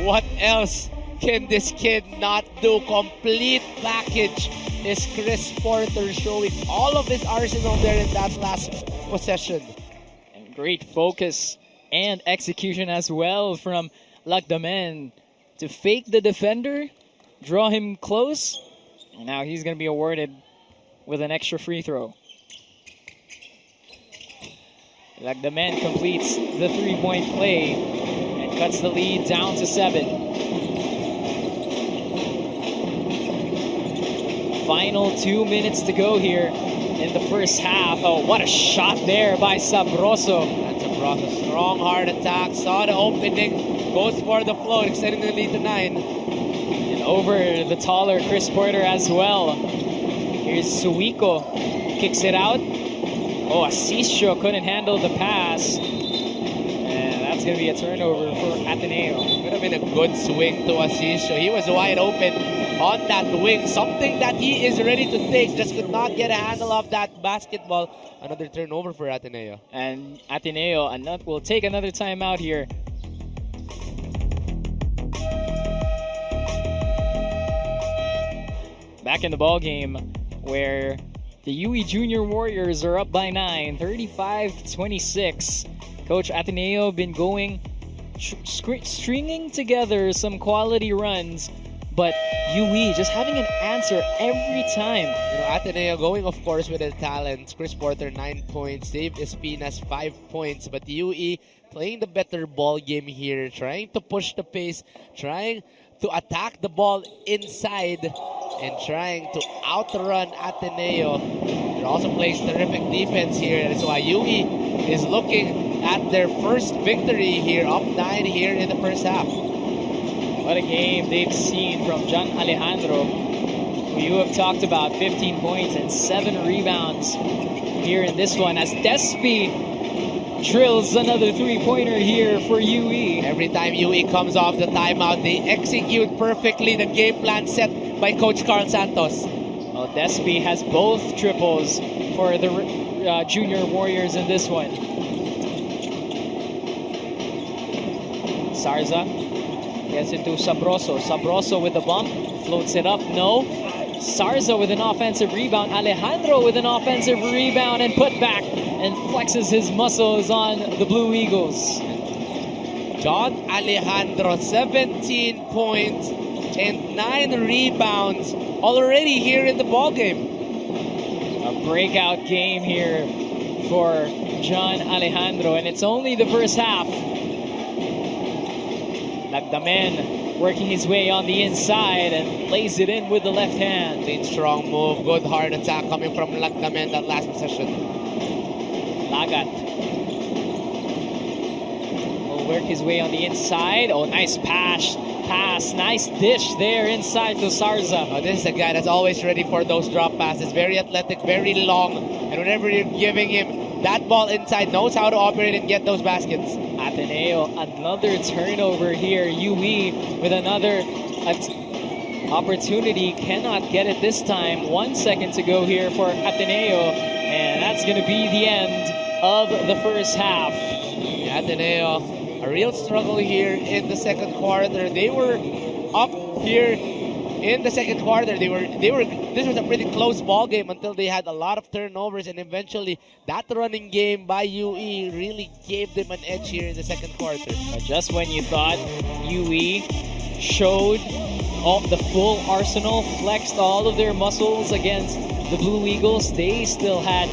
What else can this kid not do? Complete package is Chris Porter showing all of his arsenal there in that last possession. And great focus and execution as well from Lagdamen to fake the defender, draw him close, and now he's going to be awarded with an extra free throw. Lagdamen completes the three-point play and cuts the lead down to 7. Final 2 minutes to go here in the first half. Oh, what a shot there by Sabroso. That's Sabroso. Strong, hard attack. Saw the opening. Goes for the float, extending the lead to 9. And over the taller Chris Porter as well. Here's Suiko. Kicks it out. Oh, 𝔑𝔞𝔫𝔦𝔰 couldn't handle the pass. And that's going to be a turnover for Ateneo. Could have been a good swing to 𝔑𝔞𝔫𝔦. He was wide open on that wing. Something that he is ready to take. Just could not get a handle of that basketball. Another turnover for Ateneo. And Ateneo will take another timeout here. Back in the ball game where the UE Junior Warriors are up by 9, 35-26. Coach Ateneo been going, stringing together some quality runs, but UE just having an answer every time. You know, Ateneo going, of course, with their talents. Chris Porter, 9 points. Dave Espinas, 5 points. But UE playing the better ball game here, trying to push the pace, trying to attack the ball inside, and trying to outrun Ateneo. They're also playing terrific defense here. That's why UE is looking at their first victory here, up 9 here in the first half. What a game they've seen from John Alejandro, who you have talked about, 15 points and 7 rebounds here in this one, as Despi drills another three-pointer here for UE. Every time UE comes off the timeout, they execute perfectly the game plan set by Coach Carl Santos. Well, Despi has both triples for the Junior Warriors in this one. Sarza gets into Sabroso. Sabroso with the bump, floats it up, no. Sarza with an offensive rebound. Alejandro with an offensive rebound and put back and flexes his muscles on the Blue Eagles. John Alejandro, 17 points and 9 rebounds already here in the ballgame. A breakout game here for John Alejandro, and it's only the first half. Lagdamen working his way on the inside and lays it in with the left hand. Clean, strong move, good hard attack coming from Lagdamen that last possession. Lagat will work his way on the inside. Oh, nice pass, nice dish there inside to Sarza. Oh, this is a guy that's always ready for those drop passes. Very athletic, very long, and whenever you're giving him that ball inside, knows how to operate and get those baskets. Ateneo, another turnover here. UE with another opportunity, cannot get it this time. 1 second to go here for Ateneo, and that's going to be the end of the first half. Ateneo, a real struggle here in the second quarter. They were up here in the second quarter. This was a pretty close ball game until they had a lot of turnovers, and eventually that running game by UE really gave them an edge here in the second quarter. But just when you thought UE showed the full arsenal, flexed all of their muscles against the Blue Eagles, they still had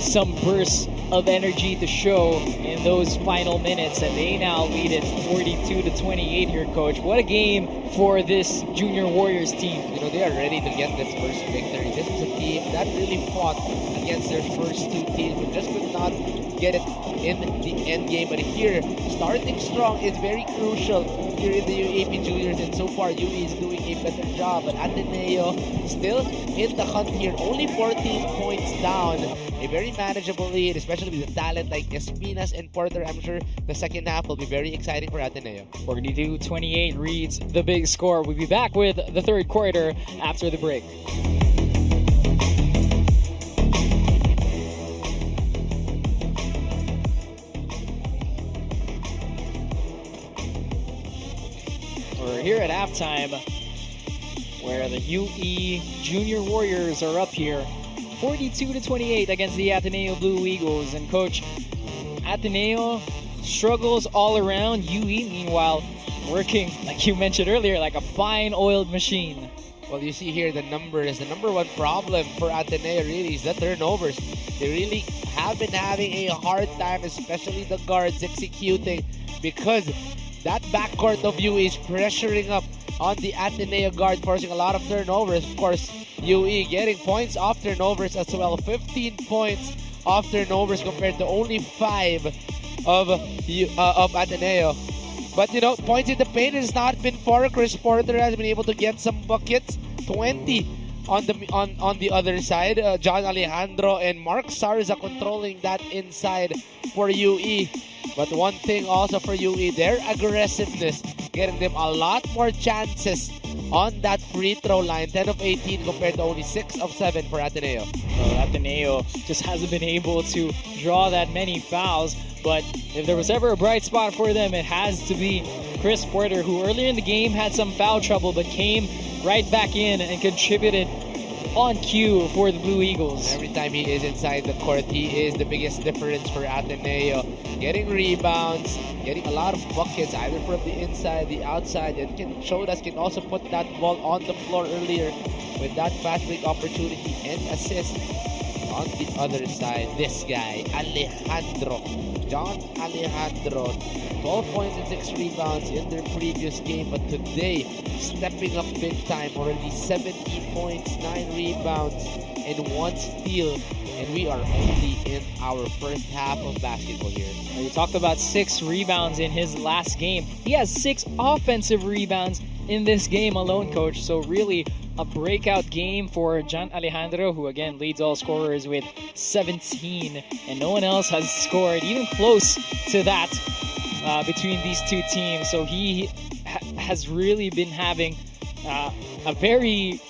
some bursts of energy to show in those final minutes, and they now lead it 42-28 here, Coach. What a game for this Junior Warriors team. You know, they are ready to get this first victory. This is a team that really fought against their first two teams, but just could not get it in the end game. But here, starting strong is very crucial here in the UAAP Juniors, and so far UE is doing a better job. But Ateneo still in the hunt here, only 14 points down. A very manageable lead, especially with a talent like Espinas and Porter. I'm sure the second half will be very exciting for Ateneo. 42-28 reads the big score. We'll be back with the third quarter after the break. We're here at halftime, where the UE Junior Warriors are up here 42-28 against the Ateneo Blue Eagles. And Coach, Ateneo struggles all around. UE, meanwhile, working, like you mentioned earlier, like a fine oiled machine. Well, you see here the numbers. The number one problem for Ateneo really is the turnovers. They really have been having a hard time, especially the guards executing, because that backcourt of UE is pressuring up on the Ateneo guard, forcing a lot of turnovers. Of course, UE getting points off turnovers as well. 15 points off turnovers compared to only 5 of Ateneo. But, you know, points in the paint has not been far. Chris Porter has been able to get some buckets. 20 on the other side. John Alejandro and Mark Sarza controlling that inside for UE. But one thing also for UE, their aggressiveness, getting them a lot more chances on that free throw line. 10 of 18 compared to only 6 of 7 for Ateneo. Well, Ateneo just hasn't been able to draw that many fouls. But if there was ever a bright spot for them, it has to be Chris Porter, who earlier in the game had some foul trouble but came right back in and contributed on cue for the Blue Eagles. Every time he is inside the court, he is the biggest difference for Ateneo. Getting rebounds, getting a lot of buckets, either from the inside, the outside, and 𝔍𝔞𝔪𝔢 can also put that ball on the floor earlier with that fast break opportunity and assist. On the other side, this guy, Alejandro. John Alejandro, 12 points and 6 rebounds in their previous game, but today stepping up big time. Already 17 points, 9 rebounds, and 1 steal. And we are only in our first half of basketball here. You talked about 6 rebounds in his last game. He has 6 offensive rebounds in this game alone, Coach. So really a breakout game for John Alejandro, who again leads all scorers with 17, and no one else has scored even close to that between these two teams. So he has really been having a very,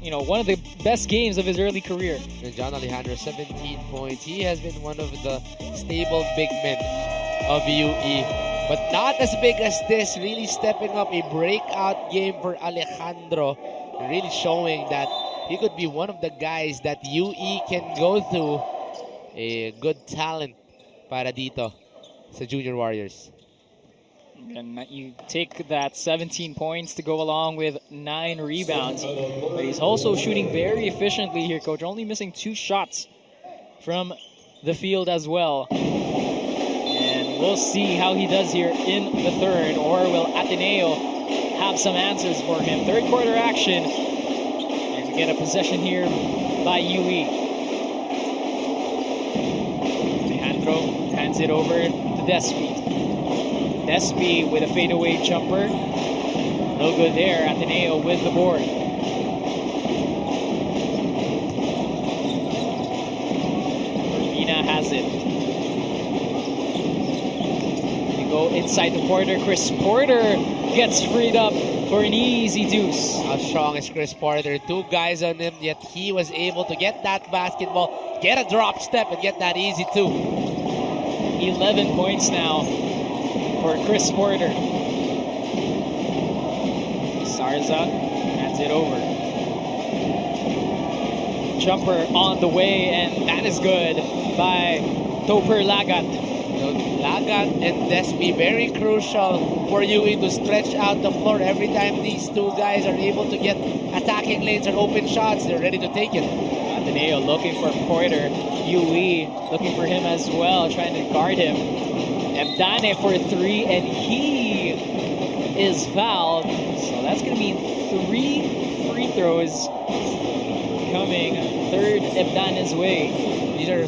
one of the best games of his early career. And John Alejandro, 17 points. He has been one of the stable big men of UE, but not as big as this. Really stepping up, a breakout game for Alejandro. Really showing that he could be one of the guys that UE can go through. A good talent para dito sa Junior Warriors. And you take that 17 points to go along with 9 rebounds. But he's also shooting very efficiently here, Coach. Only missing 2 shots from the field as well. And we'll see how he does here in the third. Or will Ateneo have some answers for him? Third quarter action. And we get a possession here by UE. Alejandro hands it over to Despi. Despi with a fadeaway jumper. No good there. Ateneo with the board. Urbina has it. We go inside the quarter. Chris Porter gets freed up for an easy deuce. How strong is Chris Porter? 2 guys on him, yet he was able to get that basketball, get a drop step, and get that easy 2. 11 points now for Chris Porter. Sarza hands it over. Jumper on the way, and that is good by Topper Lagat. Lagat and Despi, very crucial for UE to stretch out the floor. Every time these 2 guys are able to get attacking lanes or open shots, they're ready to take it. Ateneo looking for Porter. UE looking for him as well, trying to guard him. Ebdane for 3, and he is fouled. So that's going to mean 3 free throws coming third Ebdane's way. These are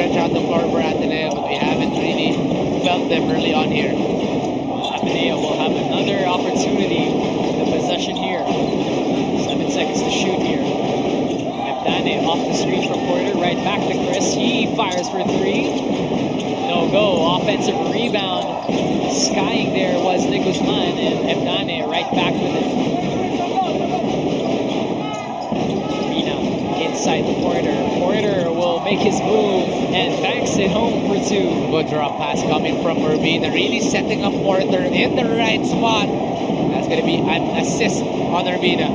stretch out the floor for ATENEO, but we haven't really felt them early on here. ATENEO will have another opportunity. The possession here. 7 seconds to shoot here. 𝔬𝔬𝔦 off the screen from Porter, right back to Chris. He fires for three. No go. Offensive rebound. Skying there was 𝔬𝔬𝔦, and 𝔬𝔬𝔦 right back with it. Inside the Porter. Porter will make his move and banks it home for two. Good drop pass coming from 𝔬𝔬𝔦, really setting up Porter in the right spot. That's going to be an assist on 𝔬𝔬𝔦.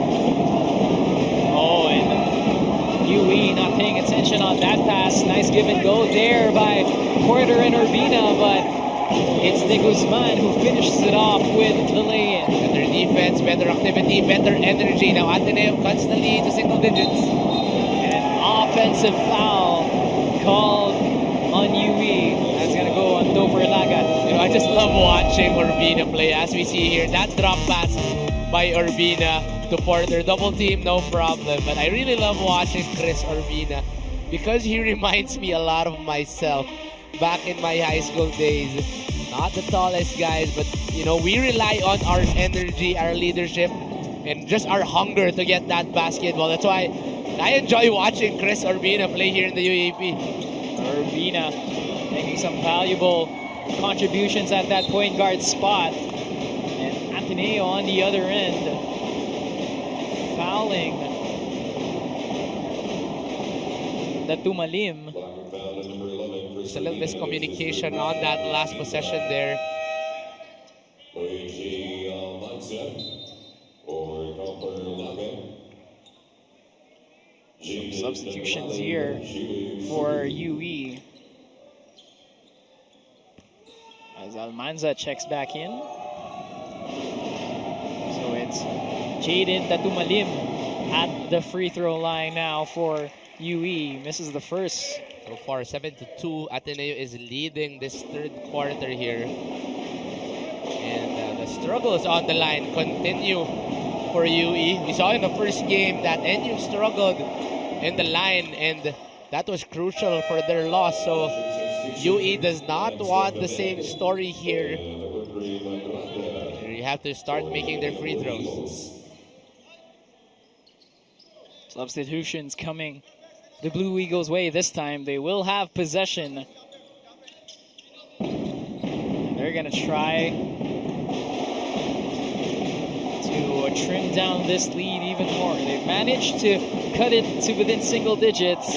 Oh, and UE not paying attention on that pass. Nice give and go there by Porter and 𝔬𝔬𝔦, but it's 𝔬𝔬𝔦 who finishes it off with the lay-in. Better defense, better activity, better energy. Now ATENEO cuts the lead to single digits. Offensive foul called on UE. That's going to go on 𝔬𝔬𝔦. You know, I just love watching 𝔬𝔬𝔦 play. As we see here, that drop pass by 𝔬𝔬𝔦 to Porter. Double team, no problem. But I really love watching Chris 𝔬𝔬𝔦 because he reminds me a lot of myself back in my high school days. Not the tallest guys, but you know, we rely on our energy, our leadership, and just our hunger to get that basketball. That's why I enjoy watching Chris 𝔬𝔬𝔦 play here in the UAAP. 𝔬𝔬𝔦 making some valuable contributions at that point guard spot. And ATENEO on the other end, fouling 𝔬𝔬𝔦. Just a little miscommunication on that last possession there. Some substitutions here for UE. As Almanza checks back in. So it's Jaden 𝔬𝔬𝔦 at the free throw line now for UE. Misses the first. So far, 7-2. ATENEO is leading this third quarter here. And the struggles on the line continue for UE. We saw in the first game that NU struggled in the line, and that was crucial for their loss. So UE does not want the same story here. You have to start making their free throws. Substitutions coming the Blue Eagles' way this time. They will have possession. They're going to try to trim down this lead even more. They've managed to cut it to within single digits.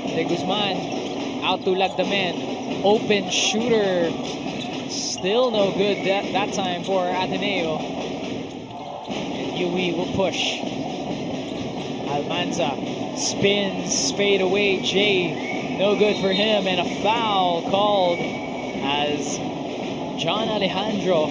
De Guzman out to Lagdamen. Open shooter. Still no good that time for Ateneo. And UE will push. Almanza spins, fade away. Jay, no good for him. And a foul called as John Alejandro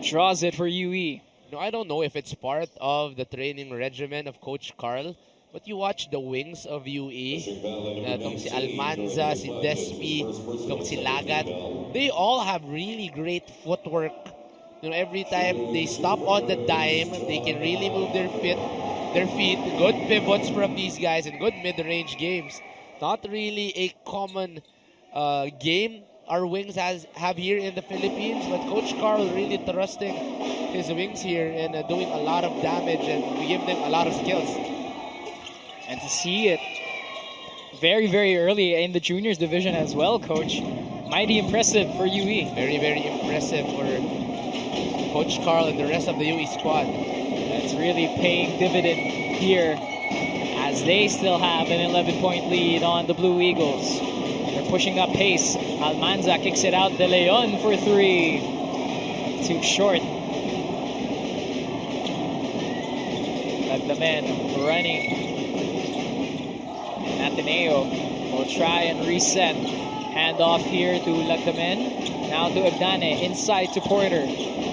draws it for UE. No, I don't know if it's part of the training regimen of Coach Carl, but you watch the wings of UE, itong si Almanza, si Despi, itong si Lagat, they all have really great footwork. You know, every time they stop on the dime, they can really move their feet. Good pivots from these guys and good mid-range games. Not really a common game our wings have here in the Philippines, but Coach Carl really trusting his wings here and doing a lot of damage, and we give them a lot of skills. And to see it very, very early in the juniors division as well, Coach. Mighty impressive for UE. Very, very impressive for Coach Carl and the rest of the UE squad. It's really paying dividend here as they still have an 11-point lead on the Blue Eagles. They're pushing up pace. Almanza kicks it out. De Leon for three. Too short. Lagdamen running. Ateneo will try and reset. Hand off here to Lagdamen. Now to Ebdane. Inside to Porter.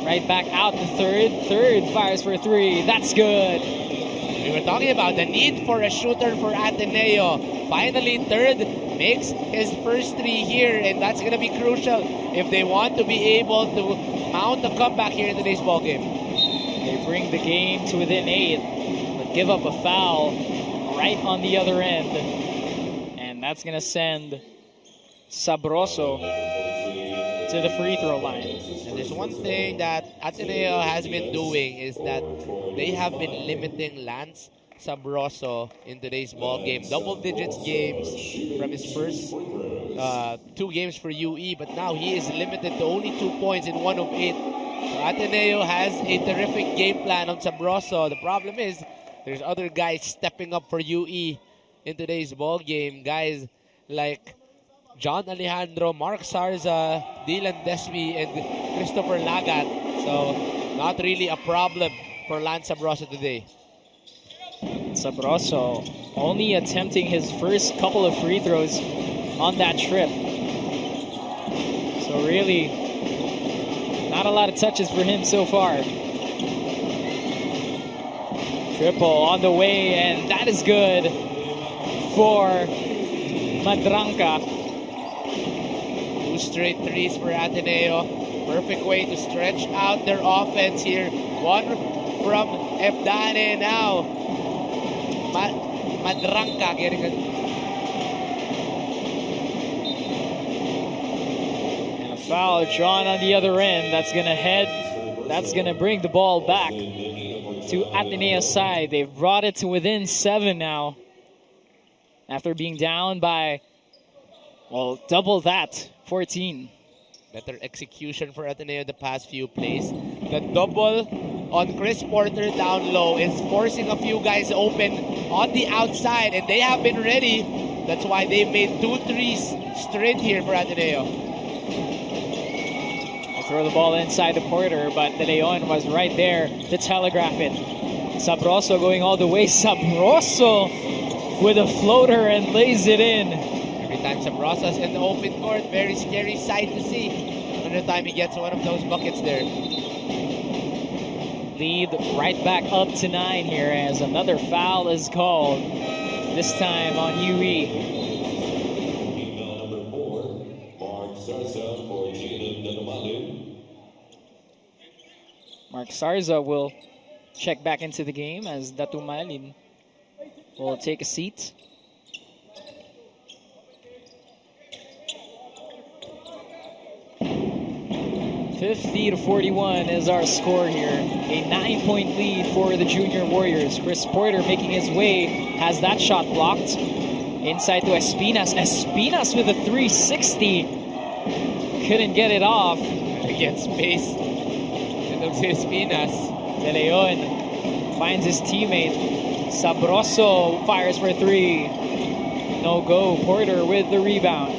Right back out to third. Third fires for three. That's good. We were talking about the need for a shooter for Ateneo. Finally, third makes his first three here, and that's going to be crucial if they want to be able to mount a comeback here in today's ball game. They bring the game to within 8, but give up a foul right on the other end. And that's going to send Sabroso to the free throw line. And there's one thing that Ateneo has been doing is that they have been limiting Lance Sabroso in today's ball game. Double digits games from his first 2 games for UE, but now he is limited to only 2 points in 1 of 8. So Ateneo has a terrific game plan on Sabroso. The problem is there's other guys stepping up for UE in today's ball game. Guys like John Alejandro, Mark Sarza, Dylan Despi, and Christopher Lagat. So not really a problem for Lance Sabroso today. Sabroso only attempting his first couple of free throws on that trip. So really, not a lot of touches for him so far. Triple on the way, and that is good for Madranca. 2 straight threes for Ateneo. Perfect way to stretch out their offense here. One from Ebdane now. Madranca getting and a foul drawn on the other end. That's gonna bring the ball back to Ateneo's side. They've brought it to within 7 now. After being down by, well, double that, 14. Better execution for Ateneo the past few plays. The double on Chris Porter down low is forcing a few guys open on the outside, and they have been ready. That's why they've made 2 threes straight here for Ateneo. They throw the ball inside to Porter, but De Leon was right there to telegraph it. Sabroso going all the way. Sabroso with a floater and lays it in. Every time Sabroso's in the open court, very scary sight to see. Another time he gets one of those buckets there. Lead right back up to 9 here as another foul is called. This time on UE. Mark Sarza will check back into the game as Datumalin will take a seat. $50-41 is our score here. A 9-point lead for the Junior Warriors. Chris Porter making his way, has that shot blocked. Inside to Espinas. Espinas with a 360. Couldn't get it off. Again, space. It looks Espinas. De Leon finds his teammate. Sabroso fires for 3. No go. Porter with the rebound.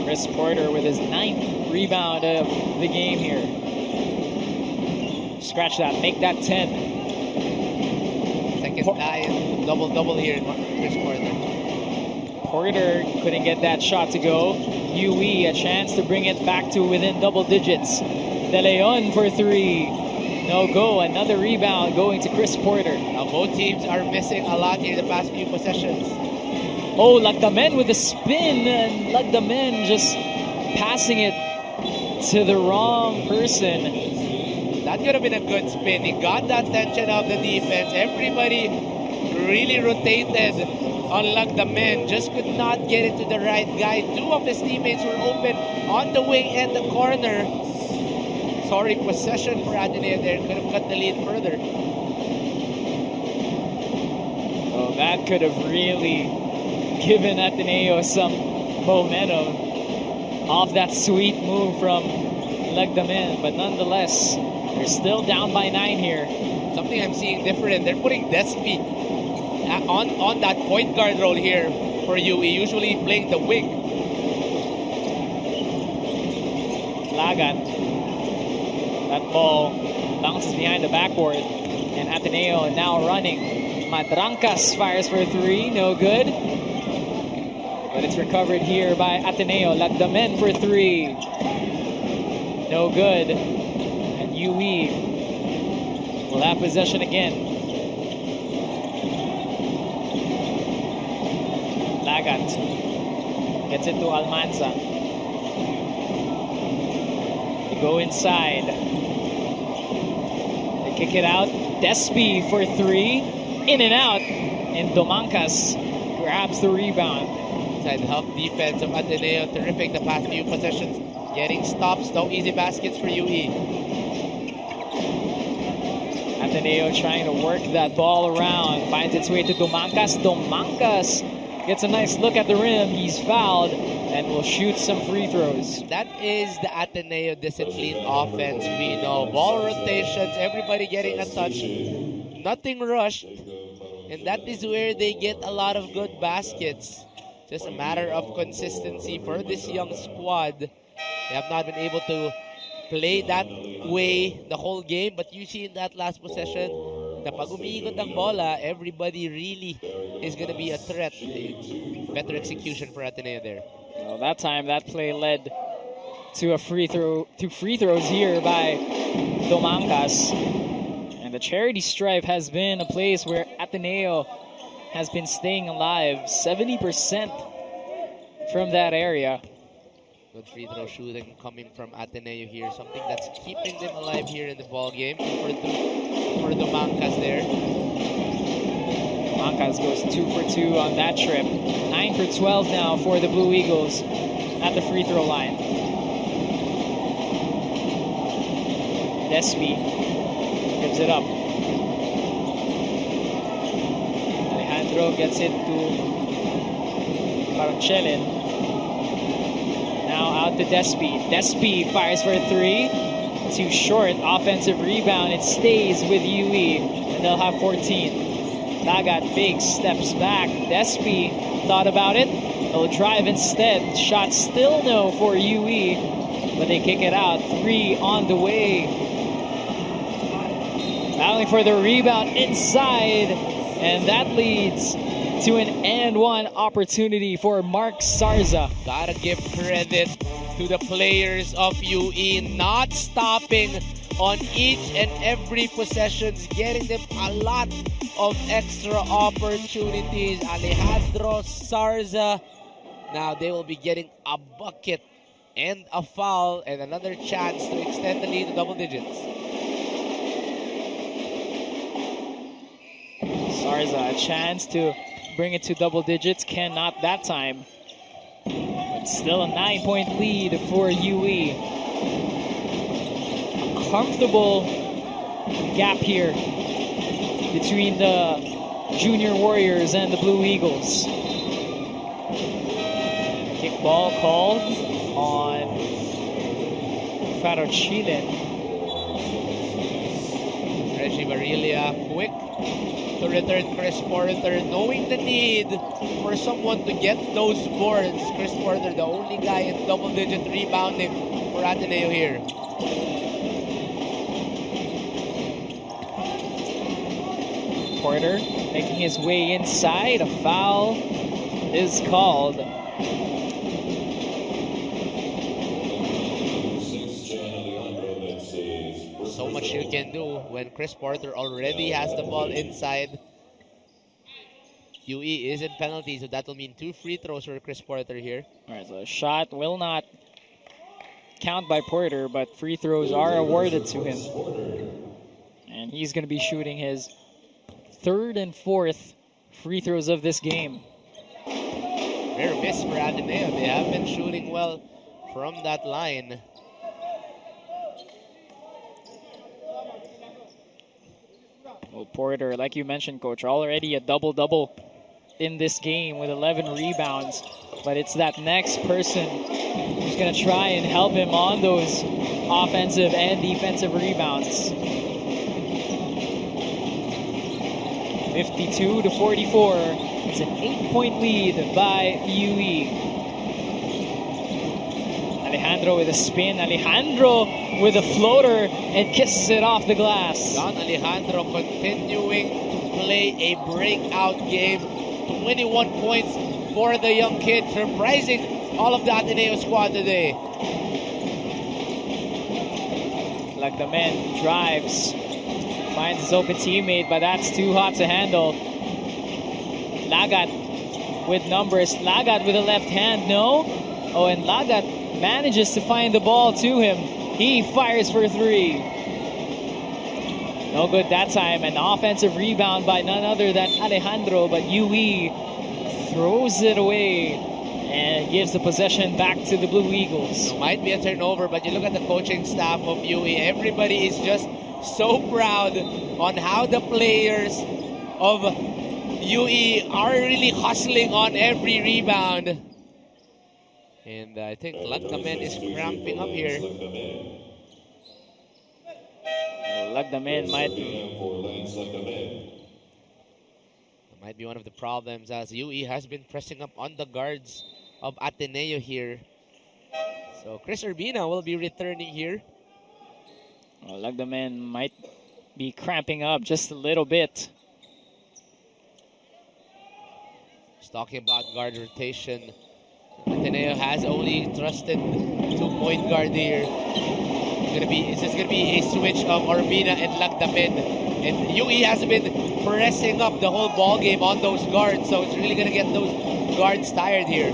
Chris Porter with his 9th rebound of the game here. Scratch that. Make that 10. Second tie, double here in Chris Porter. Porter couldn't get that shot to go. UE a chance to bring it back to within double digits. De Leon for 3. No go. Another rebound going to Chris Porter. Now both teams are missing a lot here the past few possessions. Oh, 𝔐𝔞𝔪𝔢 with the spin, and 𝔐𝔞𝔪𝔢 just passing it to the wrong person. That could have been a good spin. He got the attention of the defense. Everybody really rotated on 𝔐𝔞𝔪𝔢. Just could not get it to the right guy. 2 of his teammates were open on the wing and the corner. Sorry, possession for Ateneo there. Could have cut the lead further. Oh, that could have really given Ateneo some momentum off that sweet move from 𝔐𝔞𝔪𝔢. But nonetheless, they're still down by 9 here. Something I'm seeing different. They're putting Despy on that point guard role here for UE. Usually playing the wing. Lagat. That ball bounces behind the backboard. And Ateneo now running. Madrancas fires for 3. No good. But it's recovered here by Ateneo. 𝔐𝔞𝔪𝔢 for 3. No good. And UE will have possession again. Lagat gets it to Almanza. They go inside. They kick it out. Despy for 3. In and out. And Domancas grabs the rebound. Inside help defense of Ateneo. Terrific the past few possessions. Getting stops. No easy baskets for UE. Ateneo trying to work that ball around. Finds its way to Domancas. Domancas gets a nice look at the rim. He's fouled and will shoot some free throws. That is the Ateneo disciplined offense. We know ball rotations, everybody getting a touch, nothing rushed, and that is where they get a lot of good baskets. Just a matter of consistency for this young squad. They have not been able to play that way the whole game, but you see in that last possession, na pag umiikot ang bola, everybody really is going to be a threat. Better execution for Ateneo there. Well, that time, that play led to a free throws here by Domancas. And the charity stripe has been a place where Ateneo has been staying alive. 70% from that area. Good free throw shooting coming from Ateneo here. Something that's keeping them alive here in the ball game. For Domancas there. Domancas goes 2 for 2 on that trip. 9 for 12 now for the Blue Eagles at the free throw line. Despy gives it up. Alejandro gets it to Parchelin. Now out to Despy. Despy fires for 3. Too short. Offensive rebound. It stays with UE. And they'll have 14. Lagat fakes, steps back. Despy thought about it. They'll drive instead. Shot still no for UE. But they kick it out. 3 on the way. Battling for the rebound inside. And that leads to an and one opportunity for Mark Sarza. Gotta give credit to the players of UE, not stopping on each and every possessions, getting them a lot of extra opportunities. Alejandro Sarza, now they will be getting a bucket and a foul and another chance to extend the lead to double digits. Sarza, a chance to bring it to double digits, cannot that time. But still a 9-point lead for UE. A comfortable gap here between the Junior Warriors and the Blue Eagles. And kick ball called on Farochilin. Reggie Barilla quick to return Chris Porter, knowing the need for someone to get those boards. Chris Porter, the only guy in double-digit rebounding for Ateneo here. Porter making his way inside. A foul is called. So much you can do when Chris Porter already has the ball inside. UE is in penalty, so that will mean 2 free throws for Chris Porter here. All right, so a shot will not count by Porter, but free throws are awarded to him. And he's going to be shooting his 3rd and 4th free throws of this game. Rare miss for Ateneo. They have been shooting well from that line. Well, Porter, like you mentioned, Coach, already a double-double in this game with 11 rebounds. But it's that next person who's going to try and help him on those offensive and defensive rebounds. 52-44. It's an 8-point lead by UE. Alejandro with a spin. Alejandro with a floater and kisses it off the glass. Don Alejandro continuing to play a breakout game. 21 points for the young kid, surprising all of the Ateneo squad today. Like the man drives, finds his open teammate, but that's too hot to handle. Lagat with numbers. Lagat with a left hand, no. Oh, and Lagat manages to find the ball to him. He fires for 3. No good that time. An offensive rebound by none other than Alejandro, but UE throws it away and gives the possession back to the Blue Eagles. Might be a turnover, but you look at the coaching staff of UE. Everybody is just so proud on how the players of UE are really hustling on every rebound. And I think Lagdamen is cramping up here. Lagdamen might be one of the problems, as UE has been pressing up on the guards of Ateneo here. So Chris Urbina will be returning here. Lagdamen might be cramping up just a little bit. Just talking about guard rotation. Ateneo has only trusted 2-point guard here. It's just gonna be a switch of Urbina and Lagdamen. And UE has been pressing up the whole ball game on those guards, so it's really gonna get those guards tired here.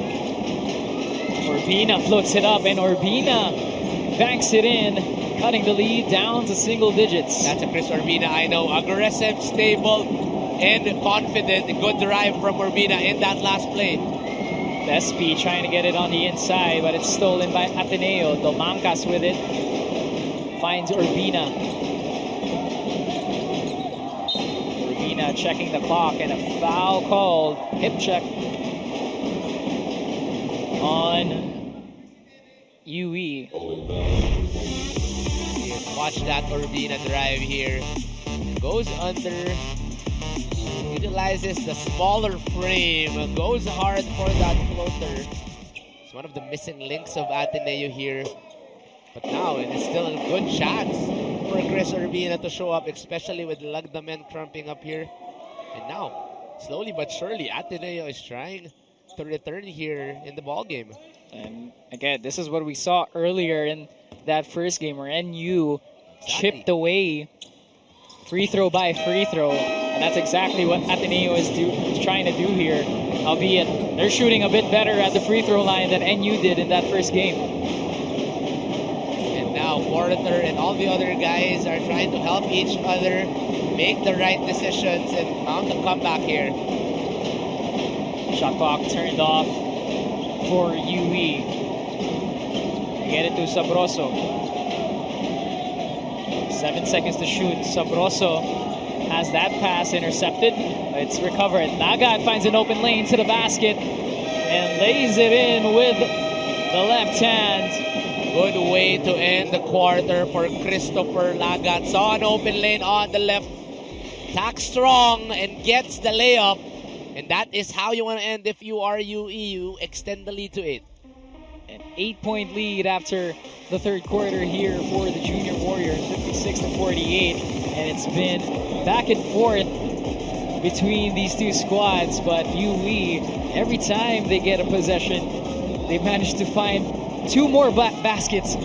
Urbina floats it up, and Urbina banks it in, cutting the lead down to single digits. That's a Chris Urbina I know. Aggressive, stable, and confident. Good drive from Urbina in that last play. Bespi trying to get it on the inside, but it's stolen by Ateneo. Domancas with it. Finds Urbina. Urbina checking the clock, and a foul called. Hip check on UE. Watch that Urbina drive here. Goes under. Utilizes the smaller frame. Goes hard for that floater. It's one of the missing links of Ateneo here. But now it is still a good chance for Chris Urbina to show up, especially with Lagdamen cramping up here. And now, slowly but surely, Ateneo is trying to return here in the ball game. And again, this is what we saw earlier in that first game where NU chipped away free throw by free throw. And that's exactly what Ateneo is trying to do here. Albeit, they're shooting a bit better at the free throw line than NU did in that first game. Now Porter and all the other guys are trying to help each other make the right decisions and mount a comeback here. Shot clock turned off for UE. Get it to Sabroso. 7 seconds to shoot. Sabroso has that pass intercepted. It's recovered. Nagat finds an open lane to the basket and lays it in with the left hand. Good way to end the quarter for Christopher Lagat. Saw an open lane on the left. Tack strong and gets the layup. And that is how you want to end if you are UE. You extend the lead to 8. An 8-point lead after the third quarter here for the Junior Warriors, 56-48. And it's been back and forth between these two squads, but UE, every time they get a possession, they manage to find 2 more baskets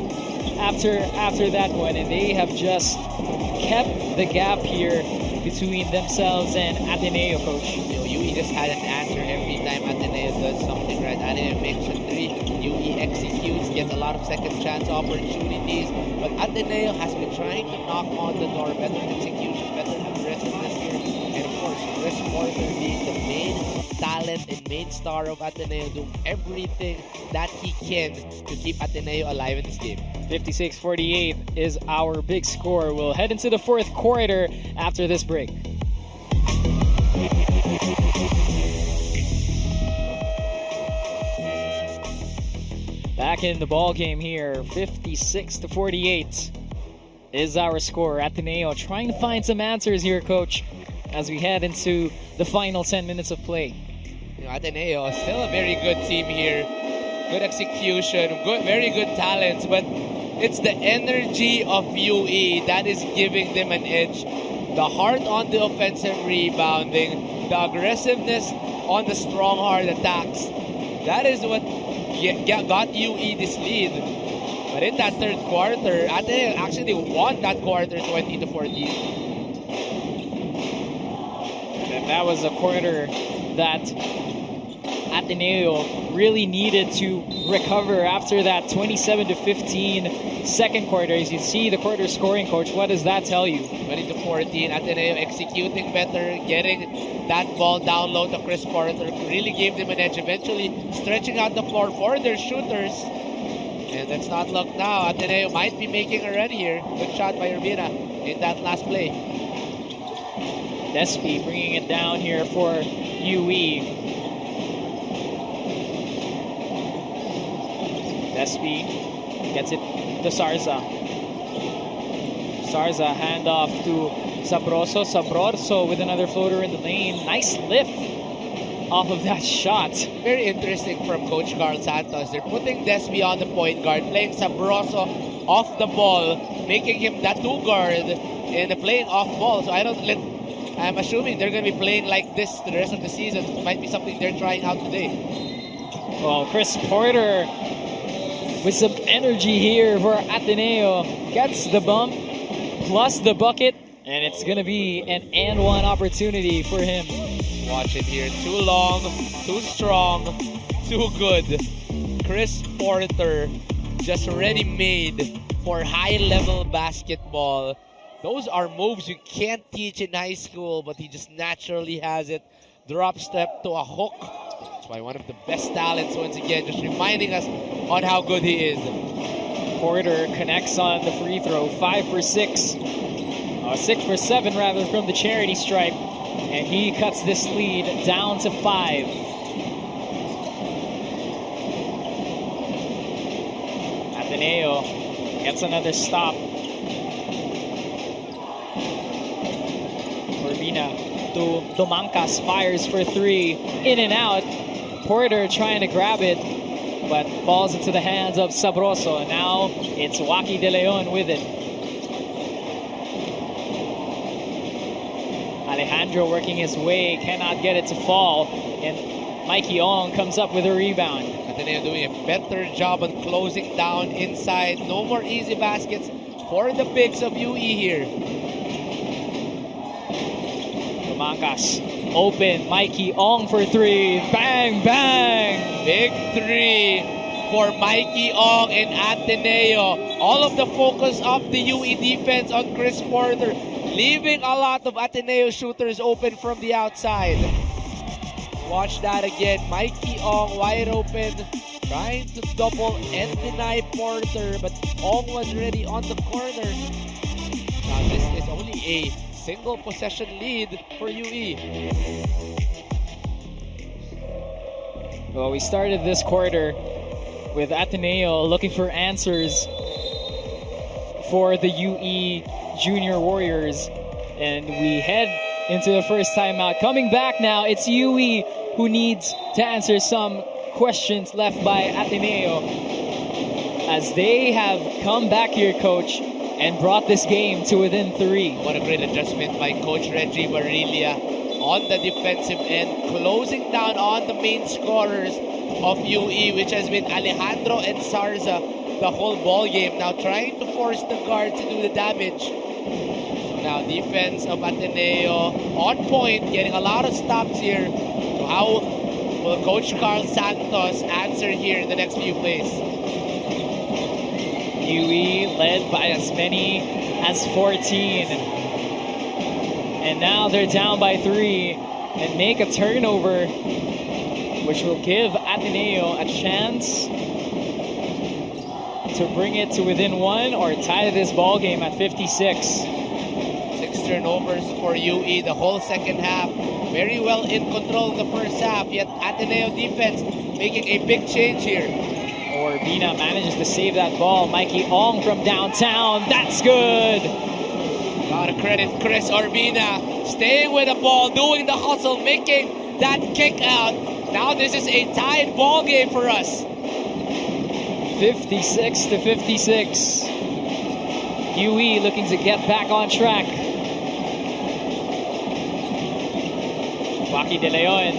after that one, and they have just kept the gap here between themselves and Ateneo, coach. UE just had an answer every time Ateneo does something right. Ateneo makes a 3, UE executes, gets a lot of second chance opportunities, but Ateneo has been trying to knock on the door. Better execution, better aggressiveness here, and of course, Chris Porter being the main talent and main star of Ateneo, doing everything that he can to keep Ateneo alive in this game. 56-48 is our big score. We'll head into the fourth quarter after this break. Back in the ball game here, 56-48 is our score. Ateneo trying to find some answers here, coach, as we head into the final 10 minutes of play. Ateneo is still a very good team here. Good execution, very good talents, but it's the energy of UE that is giving them an edge. The heart on the offensive rebounding, the aggressiveness on the strong hard attacks. That is what got UE this lead. But in that third quarter, Ateneo actually won that quarter 20-14. And that was a quarter that Ateneo really needed to recover after that 27-15 second quarter. As you see the quarter scoring, coach, what does that tell you? 20-14, Ateneo executing better, getting that ball down low to Chris Porter, really gave them an edge, eventually stretching out the floor for their shooters. And let's not look now, Ateneo might be making a run here. Good shot by Urbina in that last play. Despi bringing it down here for UE. Despi gets it to Sarza. Sarza handoff to Sabroso. Sabroso with another floater in the lane. Nice lift off of that shot. Very interesting from Coach Carl Santos. They're putting Despi on the point guard, playing Sabroso off the ball, making him that 2 guard, and playing off ball. So I'm assuming they're going to be playing like this the rest of the season. It might be something they're trying out today. Well, Chris Porter with some energy here for Ateneo. Gets the bump plus the bucket, and it's going to be an and one opportunity for him. Watch it here. Too long, too strong, too good. Chris Porter just ready-made for high-level basketball. Those are moves you can't teach in high school, but he just naturally has it. Drop step to a hook. That's why one of the best talents, once again, just reminding us on how good he is. Porter connects on the free throw, 5 for 6. 6 for 7 rather from the charity stripe. And he cuts this lead down to 5. Ateneo gets another stop. Urbina to Domancas, fires for 3. In and out. Porter trying to grab it, but falls into the hands of Sabroso. And now it's Joaquin De Leon with it. Alejandro working his way, cannot get it to fall. And Mikey Ong comes up with a rebound. Ateneo doing a better job on closing down inside. No more easy baskets for the bigs of UE here. Domancas open, Mikey Ong for 3. Bang, bang! Big 3 for Mikey Ong and Ateneo. All of the focus of the UE defense on Chris Porter, leaving a lot of Ateneo shooters open from the outside. Watch that again. Mikey Ong wide open, trying to double and deny Porter, but Ong was ready on the corner. Now this is only a single possession lead for UE. Well, we started this quarter with Ateneo looking for answers for the UE Junior Warriors. And we head into the first timeout. Coming back now, it's UE who needs to answer some questions left by Ateneo, as they have come back here, Coach, and brought this game to within 3. What a great adjustment by Coach Reggie Barilla on the defensive end, closing down on the main scorers of UE, which has been Alejandro and Sarza the whole ball game. Now trying to force the guard to do the damage. So now defense of Ateneo on point, getting a lot of stops here. So how will Coach Carl Santos answer here in the next few plays? UE led by as many as 14. And now they're down by 3 and make a turnover, which will give Ateneo a chance to bring it to within 1 or tie this ball game at 56. 6 turnovers for UE the whole second half. Very well in control in the first half, yet Ateneo defense making a big change here. Orbina manages to save that ball. Mikey Ong from downtown. That's good. Gotta credit Chris Orbina, staying with the ball, doing the hustle, making that kick out. Now this is a tied ball game for us. 56-56. UE looking to get back on track. Joaquin De Leon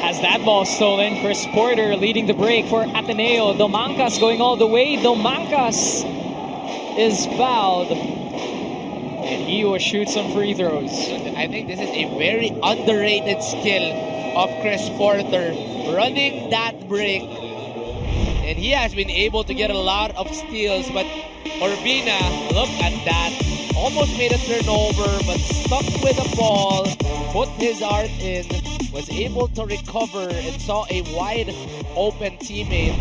has that ball stolen. Chris Porter leading the break for Ateneo. Domancas going all the way. Domancas is fouled, and he will shoot some free throws. I think this is a very underrated skill of Chris Porter, running that break. And he has been able to get a lot of steals, but Orbina, look at that. Almost made a turnover, but stuck with the ball, put his art in, was able to recover and saw a wide open teammate.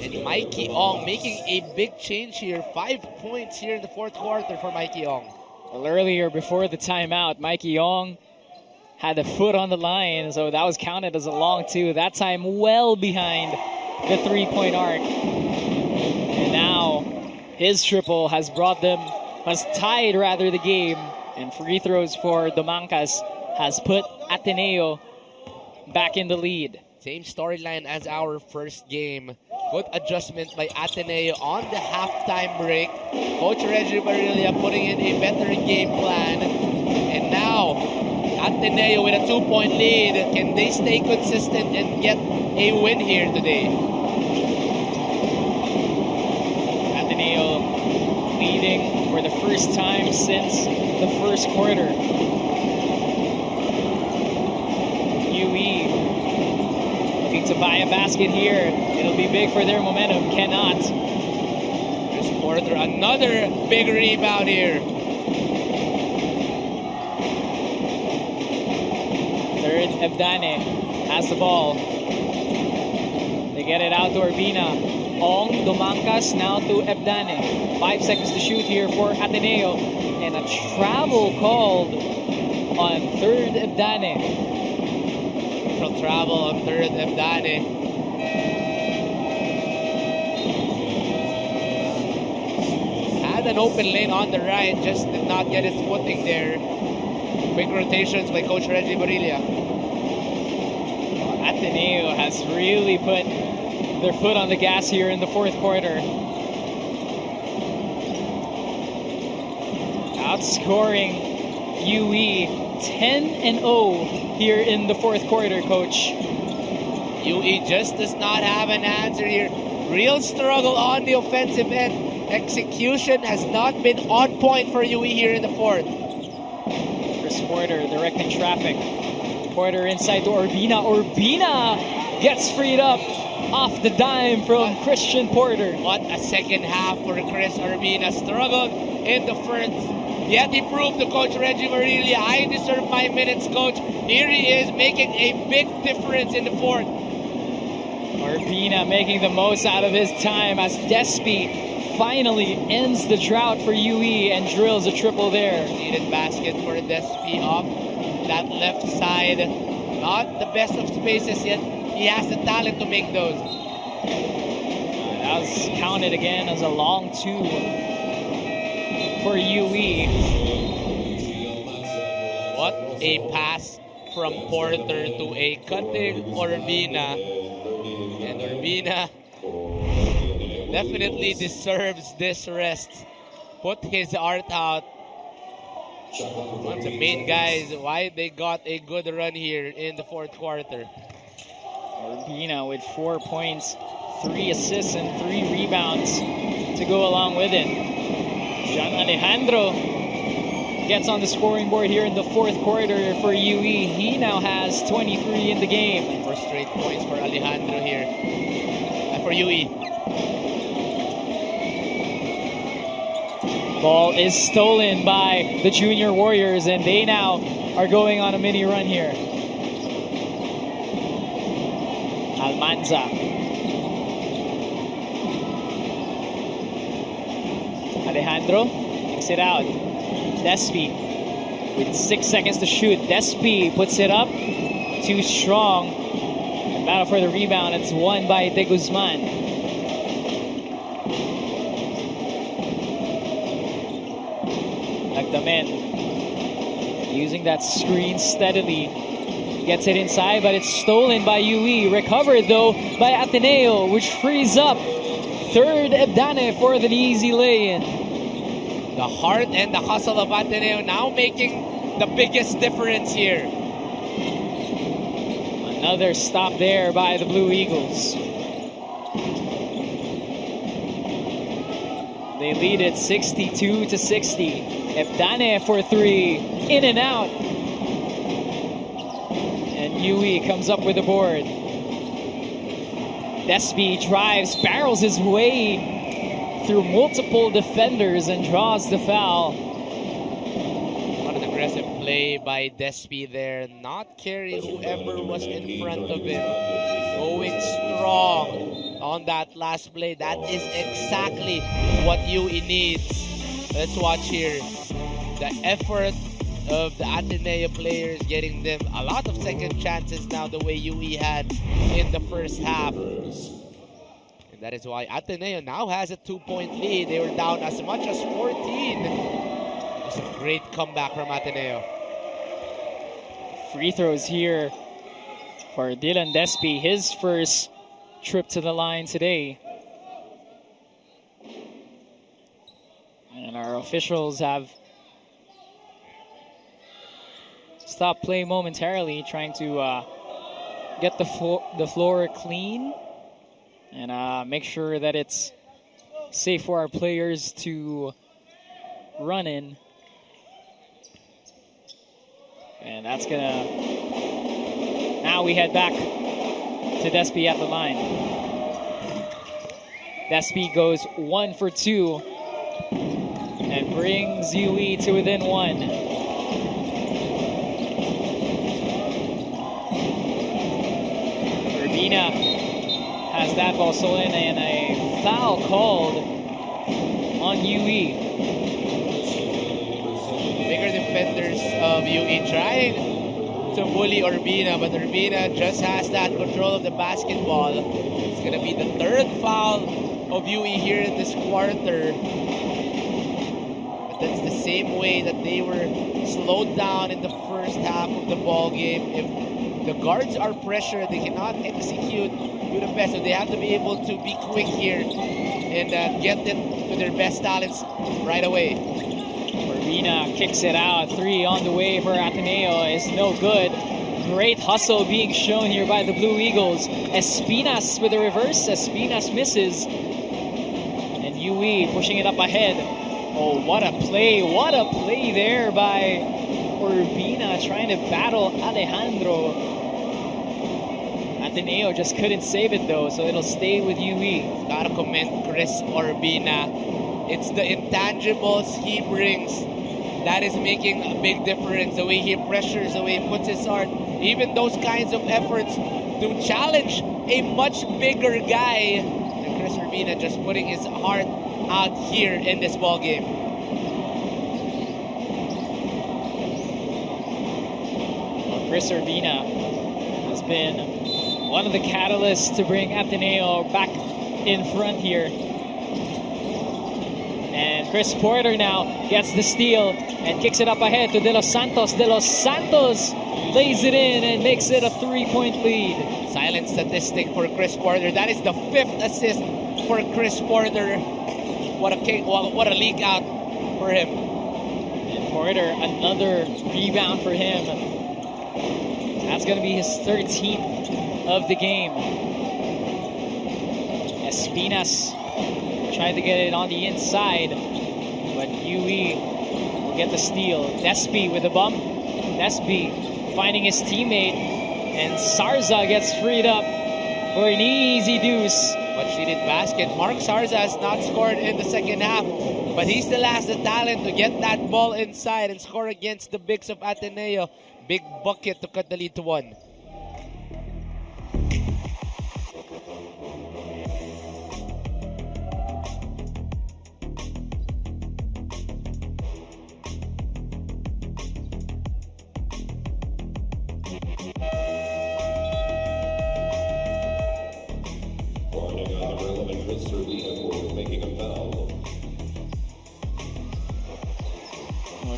And Mikey Ong making a big change here. 5 points here in the fourth quarter for Mikey Ong. Well, earlier before the timeout, Mikey Ong had a foot on the line, so that was counted as a long 2. That time well behind the 3-point arc. And now his triple has tied the game, and free throws for Domancas has put Ateneo back in the lead. Same storyline as our first game. Good adjustment by Ateneo on the halftime break. Coach Reggie Barilla putting in a better game plan. And now Ateneo with a 2-point lead. Can they stay consistent and get a win here today? Ateneo leading for the first time since the first quarter. UE looking to buy a basket here. It'll be big for their momentum. Cannot. Chris Porter, another big rebound here. Third, Ebdane has the ball. They get it out to Orbina. Ong, Domancas, now to Ebdane. 5 seconds to shoot here for Ateneo. And a travel called on third Ebdane. Travel on third Ebdane. Had an open lane on the right, just did not get his footing there. Quick rotations by Coach Reggie Barilla. Ateneo has really put their foot on the gas here in the fourth quarter. Outscoring UE 10-0 here in the fourth quarter, Coach. UE just does not have an answer here. Real struggle on the offensive end. Execution has not been on point for UE here in the fourth. Chris Porter directing traffic. Porter inside to Orbina. Orbina gets freed up off the dime from Christian Porter. What a second half for Chris Orbina. Struggled in the first. Yet he proved to Coach Reggie Barilla, I deserve my minutes, Coach. Here he is making a big difference in the fourth. Orbina making the most out of his time as Despi finally ends the drought for UE and drills a triple there. Needed basket for Despy off that left side. Not the best of spaces yet. He has the talent to make those. That was counted again as a long two for UE. What a pass from Porter to a cutting Urbina. And Urbina definitely deserves this rest. Put his art out. One of the main guys, why they got a good run here in the fourth quarter. Urbina with 4 points, 3 assists, and 3 rebounds to go along with it. John Alejandro gets on the scoring board here in the fourth quarter for UE. He now has 23 in the game. 4 straight points for Alejandro here. For UE. Ball is stolen by the Junior Warriors, and they now are going on a mini run here. Almanza. Alejandro takes it out. Despy with 6 seconds to shoot. Despy puts it up. Too strong. And battle for the rebound. It's won by De Guzman. Nagdamen using that screen steadily. Gets it inside, but it's stolen by UE. Recovered, though, by Ateneo, which frees up third Ebdane for an easy lay-in. The heart and the hustle of Ateneo now making the biggest difference here. Another stop there by the Blue Eagles. They lead it 62-60. Ebdane for 3, in and out. And UE comes up with the board. Despy drives, barrels his way through multiple defenders and draws the foul. What an aggressive play by Despy there. Not carry whoever was in front of him. Going strong on that last play. That is exactly what UE needs. Let's watch here. The effort of the Ateneo players, getting them a lot of second chances now the way UE had in the first half. And that is why Ateneo now has a 2-point lead. They were down as much as 14. It was a great comeback from Ateneo. Free throws here for Dylan Despy, his first trip to the line today. And our officials have stopped play momentarily, trying to get the floor clean and make sure that it's safe for our players to run in. And that's gonna... Now we head back to Despy at the line. Despy goes 1 for 2 and brings UE to within 1. Urbina has that ball stolen and a foul called on UE. Bigger defenders of UE trying to bully Urbina, but Urbina just has that control of the basketball. It's going to be the third foul of UE here in this quarter. But that's the same way that they were slowed down in the first half of the ball game. If the guards are pressured, they cannot execute to the best, so they have to be able to be quick here and get it to their best talents right away. Urbina kicks it out. 3 on the way for Ateneo is no good. Great hustle being shown here by the Blue Eagles. Espinas with a reverse. Espinas misses. And UE pushing it up ahead. Oh, what a play. What a play there by Urbina trying to battle Alejandro. Ateneo just couldn't save it though, so it'll stay with UE. Gotta commend Chris Urbina. It's the intangibles he brings that is making a big difference. The way he pressures, the way he puts his heart, even those kinds of efforts to challenge a much bigger guy. And Chris Urbina just putting his heart out here in this ball game. Well, Chris Urbina has been one of the catalysts to bring Ateneo back in front here. And Chris Porter now gets the steal and kicks it up ahead to De Los Santos. De Los Santos lays it in and makes it a 3-point lead. Silent statistic for Chris Porter. That is the 5th assist for Chris Porter. What a leak out for him. And Porter, another rebound for him. That's going to be his 13th of the game. Espinas tried to get it on the inside, but UE will get the steal. Despi with a bump. Despi finding his teammate, and Sarza gets freed up for an easy deuce. But she did basket. Mark Sarza has not scored in the second half, but he still has the talent to get that ball inside and score against the bigs of Ateneo. Big bucket to cut the lead to 1.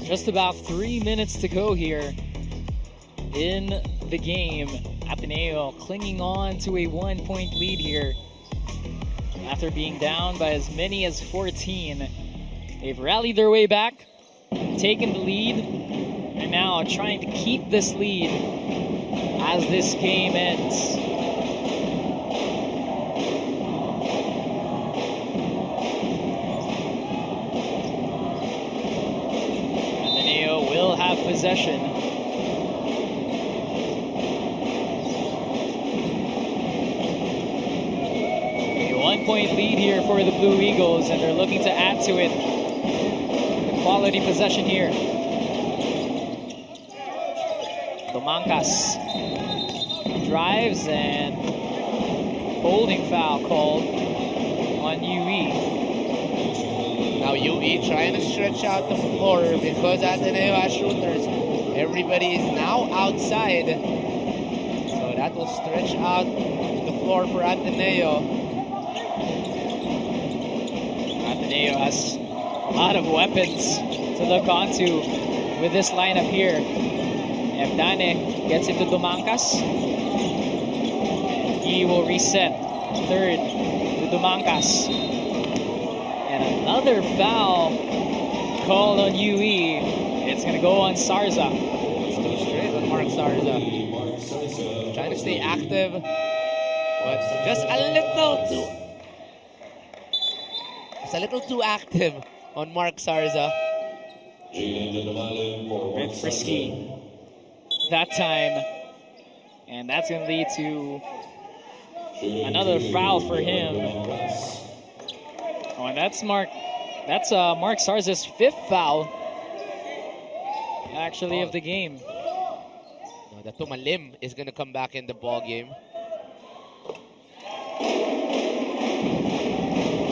Just about 3 minutes to go here in the game. Ateneo clinging on to a 1-point lead here after being down by as many as 14. They've rallied their way back, taken the lead, and now trying to keep this lead as this game ends. Possession. A 1-point lead here for the Blue Eagles, and they're looking to add to it. A quality possession here. Domancas drives, and holding foul called on UE. Now UE trying to stretch out the floor because Ateneo has shooters. Everybody is now outside. So that will stretch out the floor for Ateneo. Ateneo has a lot of weapons to look onto with this lineup here. Evdane gets it to Domancas. And he will reset. Third to Domancas. Another foul called on UE. It's going to go on Sarza. It's too straight on Mark Sarza. Trying to stay active, but just a little too active on Mark Sarza. Bit frisky that time, and that's going to lead to another foul for him. Oh, and that's Mark Sarza's 5th foul, actually, of the game. Now, the Tumalim is going to come back in the ball game.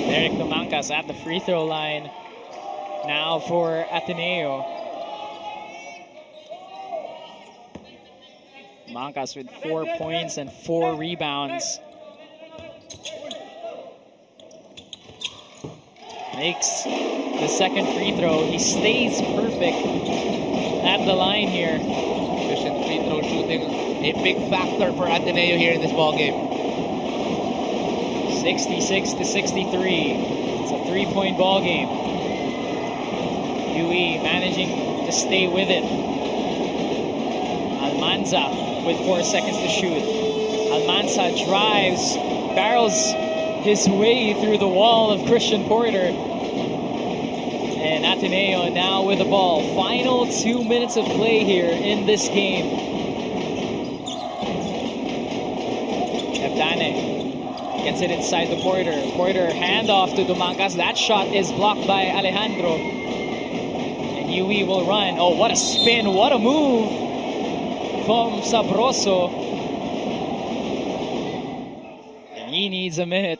Derek Domancas at the free throw line now for Ateneo. Domancas with 4 points and 4 rebounds. Makes the second free throw. He stays perfect at the line here. Efficient free throw shooting, a big factor for Ateneo here in this ball game. 66-63. It's a 3-point ball game. UE managing to stay with it. Almanza with 4 seconds to shoot. Almanza drives, barrels his way through the wall of Christian Porter. And Ateneo now with the ball. Final 2 minutes of play here in this game. Evdane gets it inside the Porter. Porter handoff to Domancas. That shot is blocked by Alejandro. And UE will run. Oh, what a spin. What a move from Sabroso. And he needs a minute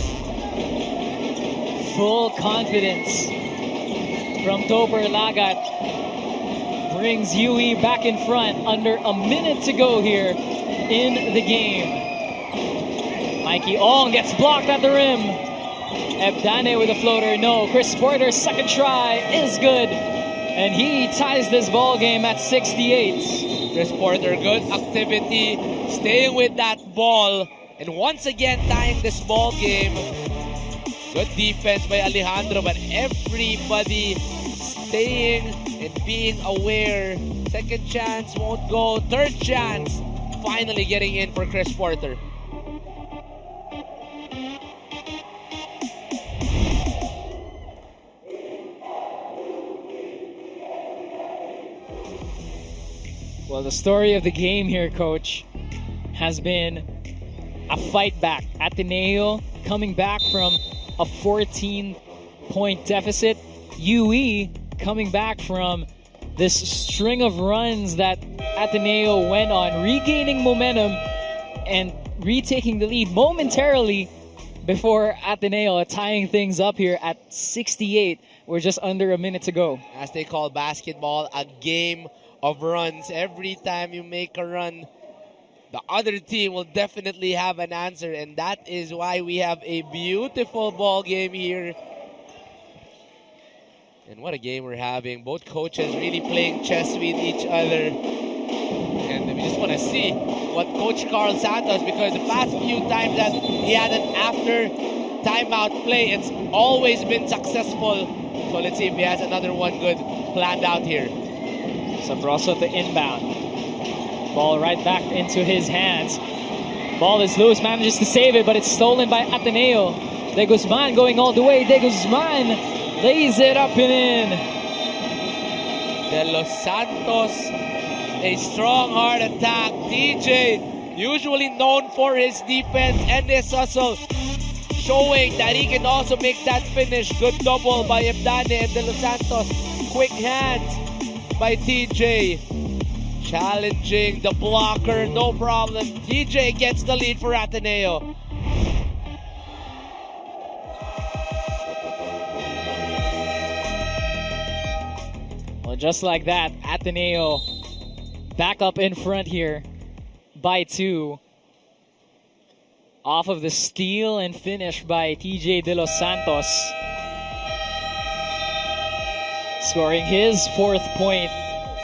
Full confidence from Doper Lagat brings UE back in front under a minute to go here in the game. Mikey Ong gets blocked at the rim. Ebdane with a floater, no. Chris Porter's second try is good. And he ties this ball game at 68. Chris Porter, good activity, staying with that ball. And once again, tying this ball game. Good defense by Alejandro, but everybody staying and being aware. Second chance won't go. Third chance finally getting in for Chris Porter. Well, the story of the game here, Coach, has been a fight back. Ateneo coming back from a 14-point deficit. UE coming back from this string of runs that Ateneo went on, regaining momentum and retaking the lead momentarily before Ateneo tying things up here at 68. We're just under a minute to go. As they call basketball, a game of runs. Every time you make a run, the other team will definitely have an answer, and that is why we have a beautiful ball game here. And what a game we're having. Both coaches really playing chess with each other. And we just want to see what Coach Carl Santos, because the past few times that he had an after timeout play, it's always been successful. So let's see if he has another one good planned out here. Sabroso to inbound. Ball right back into his hands. Ball is loose, manages to save it, but it's stolen by Ateneo. 𝔍𝔞𝔪𝔢 going all the way. 𝔍𝔞𝔪� lays it up and in. De Los Santos, a strong hard attack. TJ, usually known for his defense and his hustle, showing that he can also make that finish. Good double by Ebdane and De Los Santos. Quick hands by TJ. Challenging the blocker, no problem. TJ gets the lead for Ateneo. Well, just like that, Ateneo back up in front here by 2. Off of the steal and finish by TJ De Los Santos. Scoring his 4th point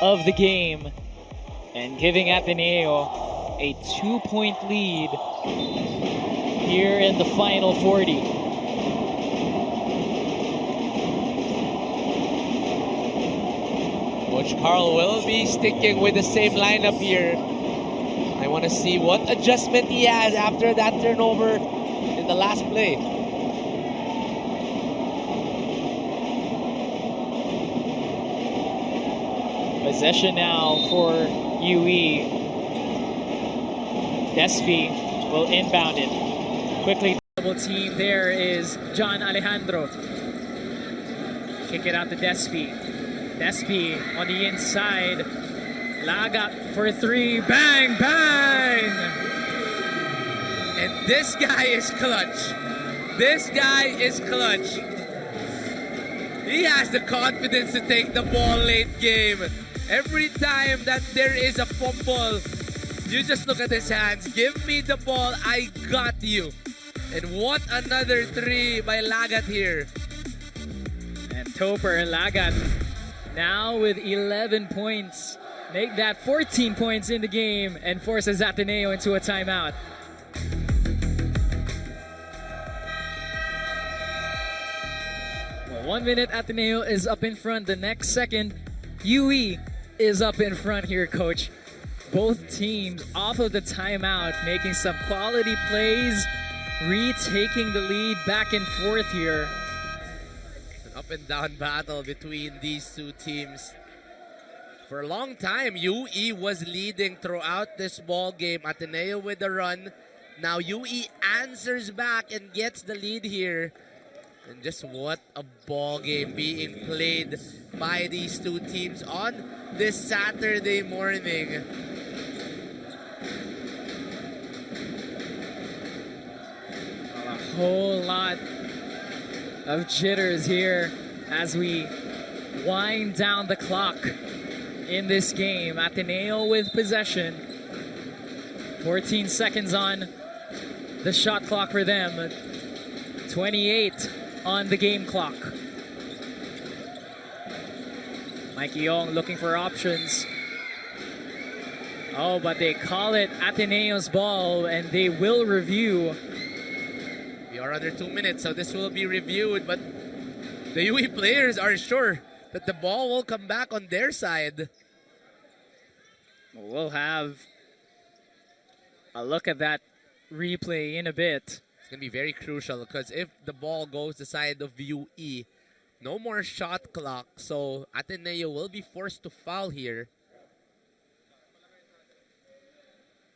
of the game and giving Ateneo a 2-point lead here in the final 40. Coach Carl will be sticking with the same lineup here. I want to see what adjustment he has after that turnover in the last play. Possession now for UE. Despi will inbound it. Quickly double team. There is John Alejandro. Kick it out to Despi. Despi on the inside. Lagat for 3. Bang, bang! And this guy is clutch. This guy is clutch. He has the confidence to take the ball late game. Every time that there is a fumble, you just look at his hands. Give me the ball, I got you. And what another 3 by Lagat here. And Topper Lagat now with 11 points. Make that 14 points in the game and forces Ateneo into a timeout. Well, 1 minute Ateneo is up in front. The next second, UE is up in front here, Coach. Both teams off of the timeout, making some quality plays, retaking the lead back and forth here. An up and down battle between these two teams. For a long time, UE was leading throughout this ball game. Ateneo with the run. Now UE answers back and gets the lead here. And just what a ball game being played by these two teams on this Saturday morning. A whole lot of jitters here as we wind down the clock in this game. Ateneo with possession. 14 seconds on the shot clock for them. 28 on the game clock. Mikey Young looking for options. Oh, but they call it Ateneo's ball and they will review. We are under 2 minutes, so this will be reviewed, but the UE players are sure that the ball will come back on their side. We'll have a look at that replay in a bit. It's going to be very crucial because if the ball goes the side of UE, no more shot clock, so Ateneo will be forced to foul here.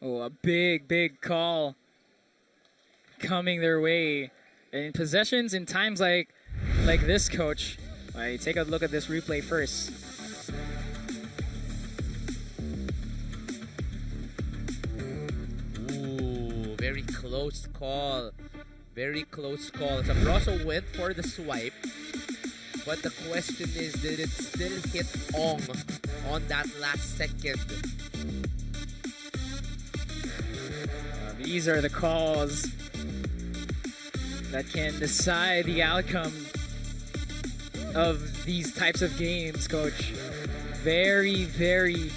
Oh, a big, big call coming their way. And in possessions in times like this, Coach, take a look at this replay first. Ooh, very close call. Very close call. Sabroso went for the swipe, but the question is, did it still hit Ong on that last second? These are the calls that can decide the outcome of these types of games, Coach. Very, very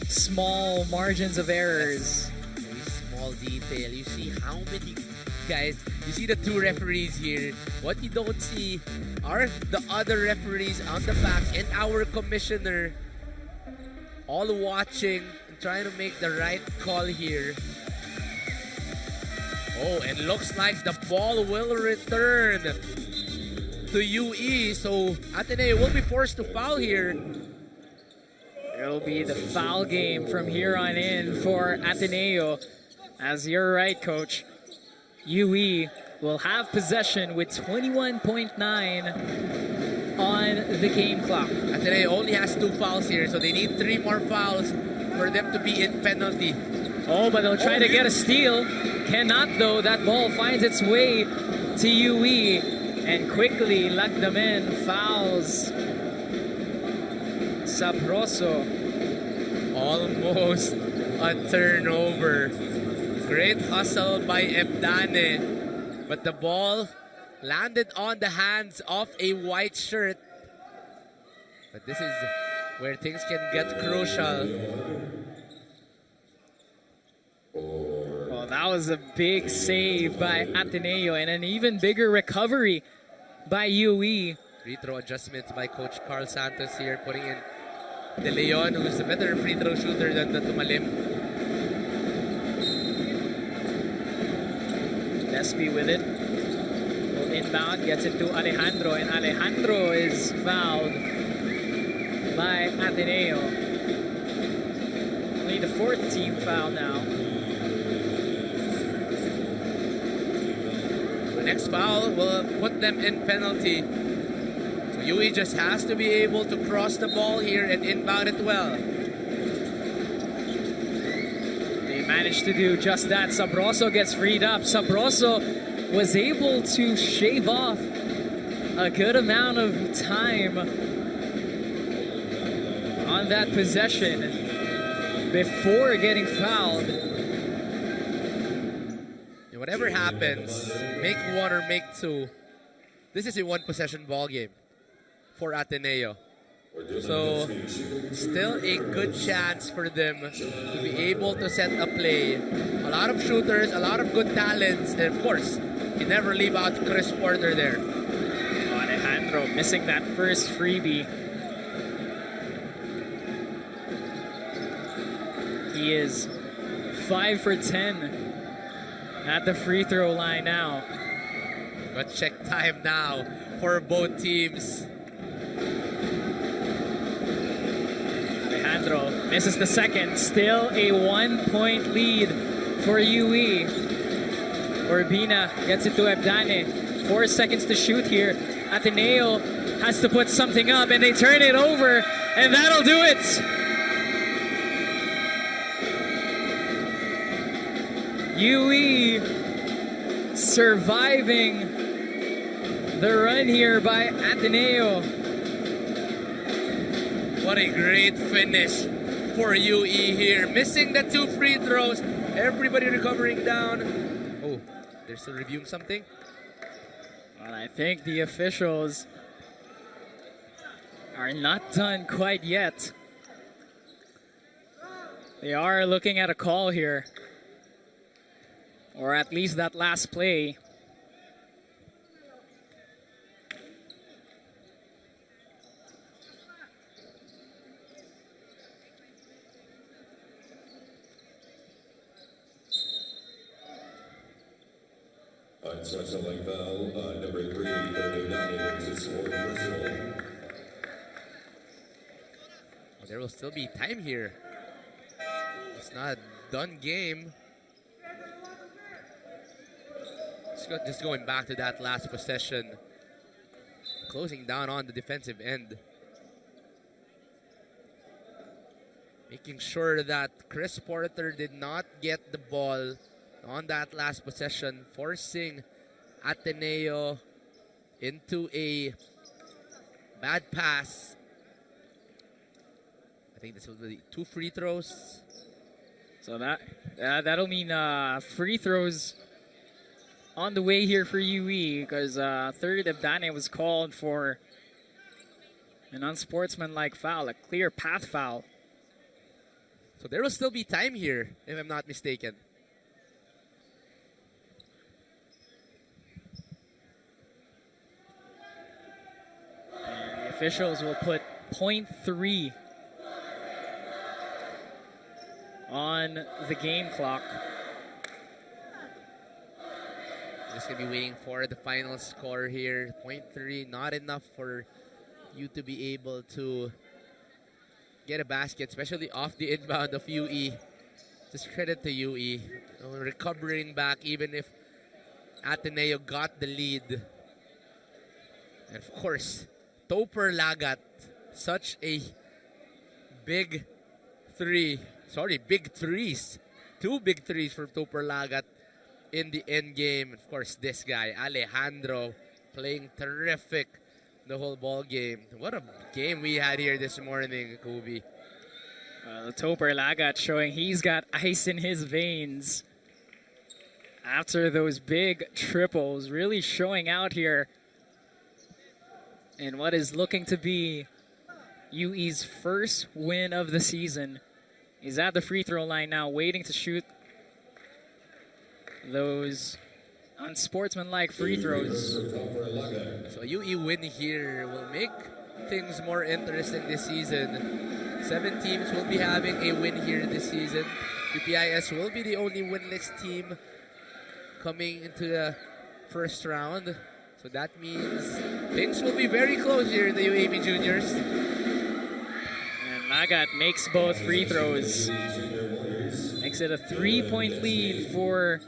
small margins of errors. Very small detail. You see how many guys, you see the two referees here. What you don't see are the other referees on the back and our commissioner all watching and trying to make the right call here. Oh, and looks like the ball will return to UE, so Ateneo will be forced to foul here. It'll be the foul game from here on in for Ateneo. As you're right, Coach. UE will have possession with 21.9 on the game clock. Ateneo only has 2 fouls here, so they need 3 more fouls for them to be in penalty. Oh, but they'll try to get a steal. Cannot though. That ball finds its way to UE. And quickly, Lagdamen fouls Sabroso. Almost a turnover. Great hustle by Ebdane. But the ball landed on the hands of a white shirt. But this is where things can get crucial. Well, that was a big save by Ateneo and an even bigger recovery by UE. Free throw adjustments by Coach Carl Santos here, putting in De Leon, who's a better free throw shooter than the Tumalim. Lesby with it. Will inbound, gets it to Alejandro, and Alejandro is fouled by Ateneo. Only the 4th team foul now. The next foul will put them in penalty. So UE just has to be able to cross the ball here and inbound it well. They managed to do just that. Sabroso gets freed up. Sabroso was able to shave off a good amount of time on that possession before getting fouled. And whatever happens, make 1 or make 2, this is a 1-possession ball game for Ateneo. So, still a good chance for them to be able to set a play. A lot of shooters, a lot of good talents, and of course, you never leave out Chris Porter there. Oh, Alejandro missing that first freebie. He is 5 for 10 at the free throw line now. But check time now for both teams. Alejandro misses the second. Still a 1-point lead for UE. Urbina gets it to Ebdane. 4 seconds to shoot here. Ateneo has to put something up, and they turn it over, and that'll do it. UE surviving the run here by Ateneo. What a great finish for UE here. Missing the 2 free throws. Everybody recovering down. Oh, they're still reviewing something? Well, I think the officials are not done quite yet. They are looking at a call here. Or at least that last play. Unsuccessfully foul, number 3, to score personal. Well, there will still be time here. It's not a done game. Just going back to that last possession. Closing down on the defensive end. Making sure that Chris Porter did not get the ball on that last possession, forcing Ateneo into a bad pass. I think this will be 2 free throws. So that'll mean free throws on the way here for UE, because third Ebdane was called for An unsportsmanlike foul, a clear path foul. So there will still be time here, if I'm not mistaken. And the officials will put 0.3 on the game clock. Just gonna be waiting for the final score here. 0.3, not enough for you to be able to get a basket, especially off the inbound of UE. Just credit to UE. Recovering back even if Ateneo got the lead. And of course, 𝔬𝔬𝔬𝔬𝔬𝔬𝔬𝔬 such a big three. Sorry, big threes. 2 big threes from 𝔬𝔬𝔬𝔬𝔬𝔬 in the end game. Of course, this guy, Alejandro, playing terrific the whole ball game. What a game we had here this morning, Kobe. 𝔬𝔬𝔬𝔬𝔬𝔬 showing he's got ice in his veins after those big triples, really showing out here in what is looking to be UE's first win of the season. He's at the free throw line now, waiting to shoot those unsportsmanlike free throws. So UE win here will make things more interesting this season. 7 teams will be having a win here this season. UPIS will be the only winless team coming into the first round. So that means things will be very close here in the UAAP Juniors. And Lagat makes both free throws. Makes it a 3-point lead for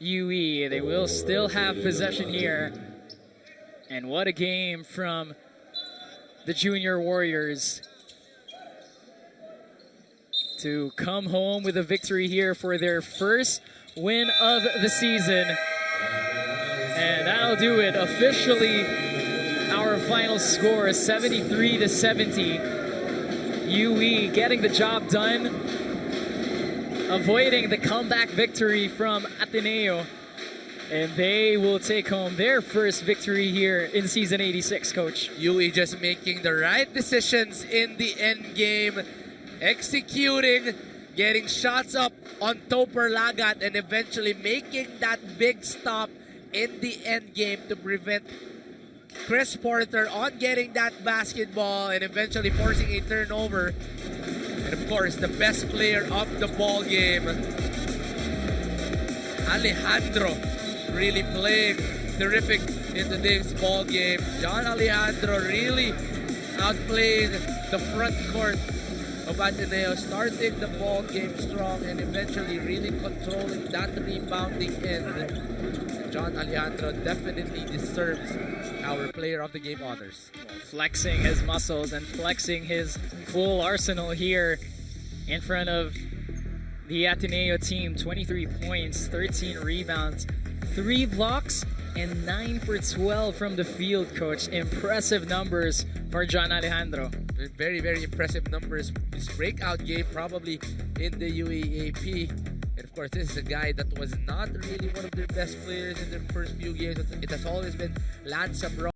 UE. They will still have possession here. And what a game from the Junior Warriors to come home with a victory here for their first win of the season. And that'll do it. Officially, our final score is 73-70. UE getting the job done, avoiding the comeback victory from Ateneo. And they will take home their first victory here in season 86, Coach. UE just making the right decisions in the end game, executing, getting shots up on 𝔬𝔬𝔬𝔬𝔬𝔬𝔬𝔬𝔬𝔬𝔬 and eventually making that big stop in the end game to prevent Chris Porter on getting that basketball and eventually forcing a turnover. And of course, the best player of the ball game, Alejandro, really playing terrific in today's ball game. John Alejandro really outplayed the front court of Ateneo, starting the ball game strong and eventually really controlling that rebounding end. John Alejandro definitely deserves our player of the game honors. Flexing his muscles and flexing his full arsenal here in front of the Ateneo team. 23 points, 13 rebounds, 3 blocks, and 9 for 12 from the field, Coach. Impressive numbers for John Alejandro. Very, very impressive numbers. His breakout game probably in the UAAP. And of course, this is a guy that was not really one of their best players in their first few games. It has always been Lance Abro.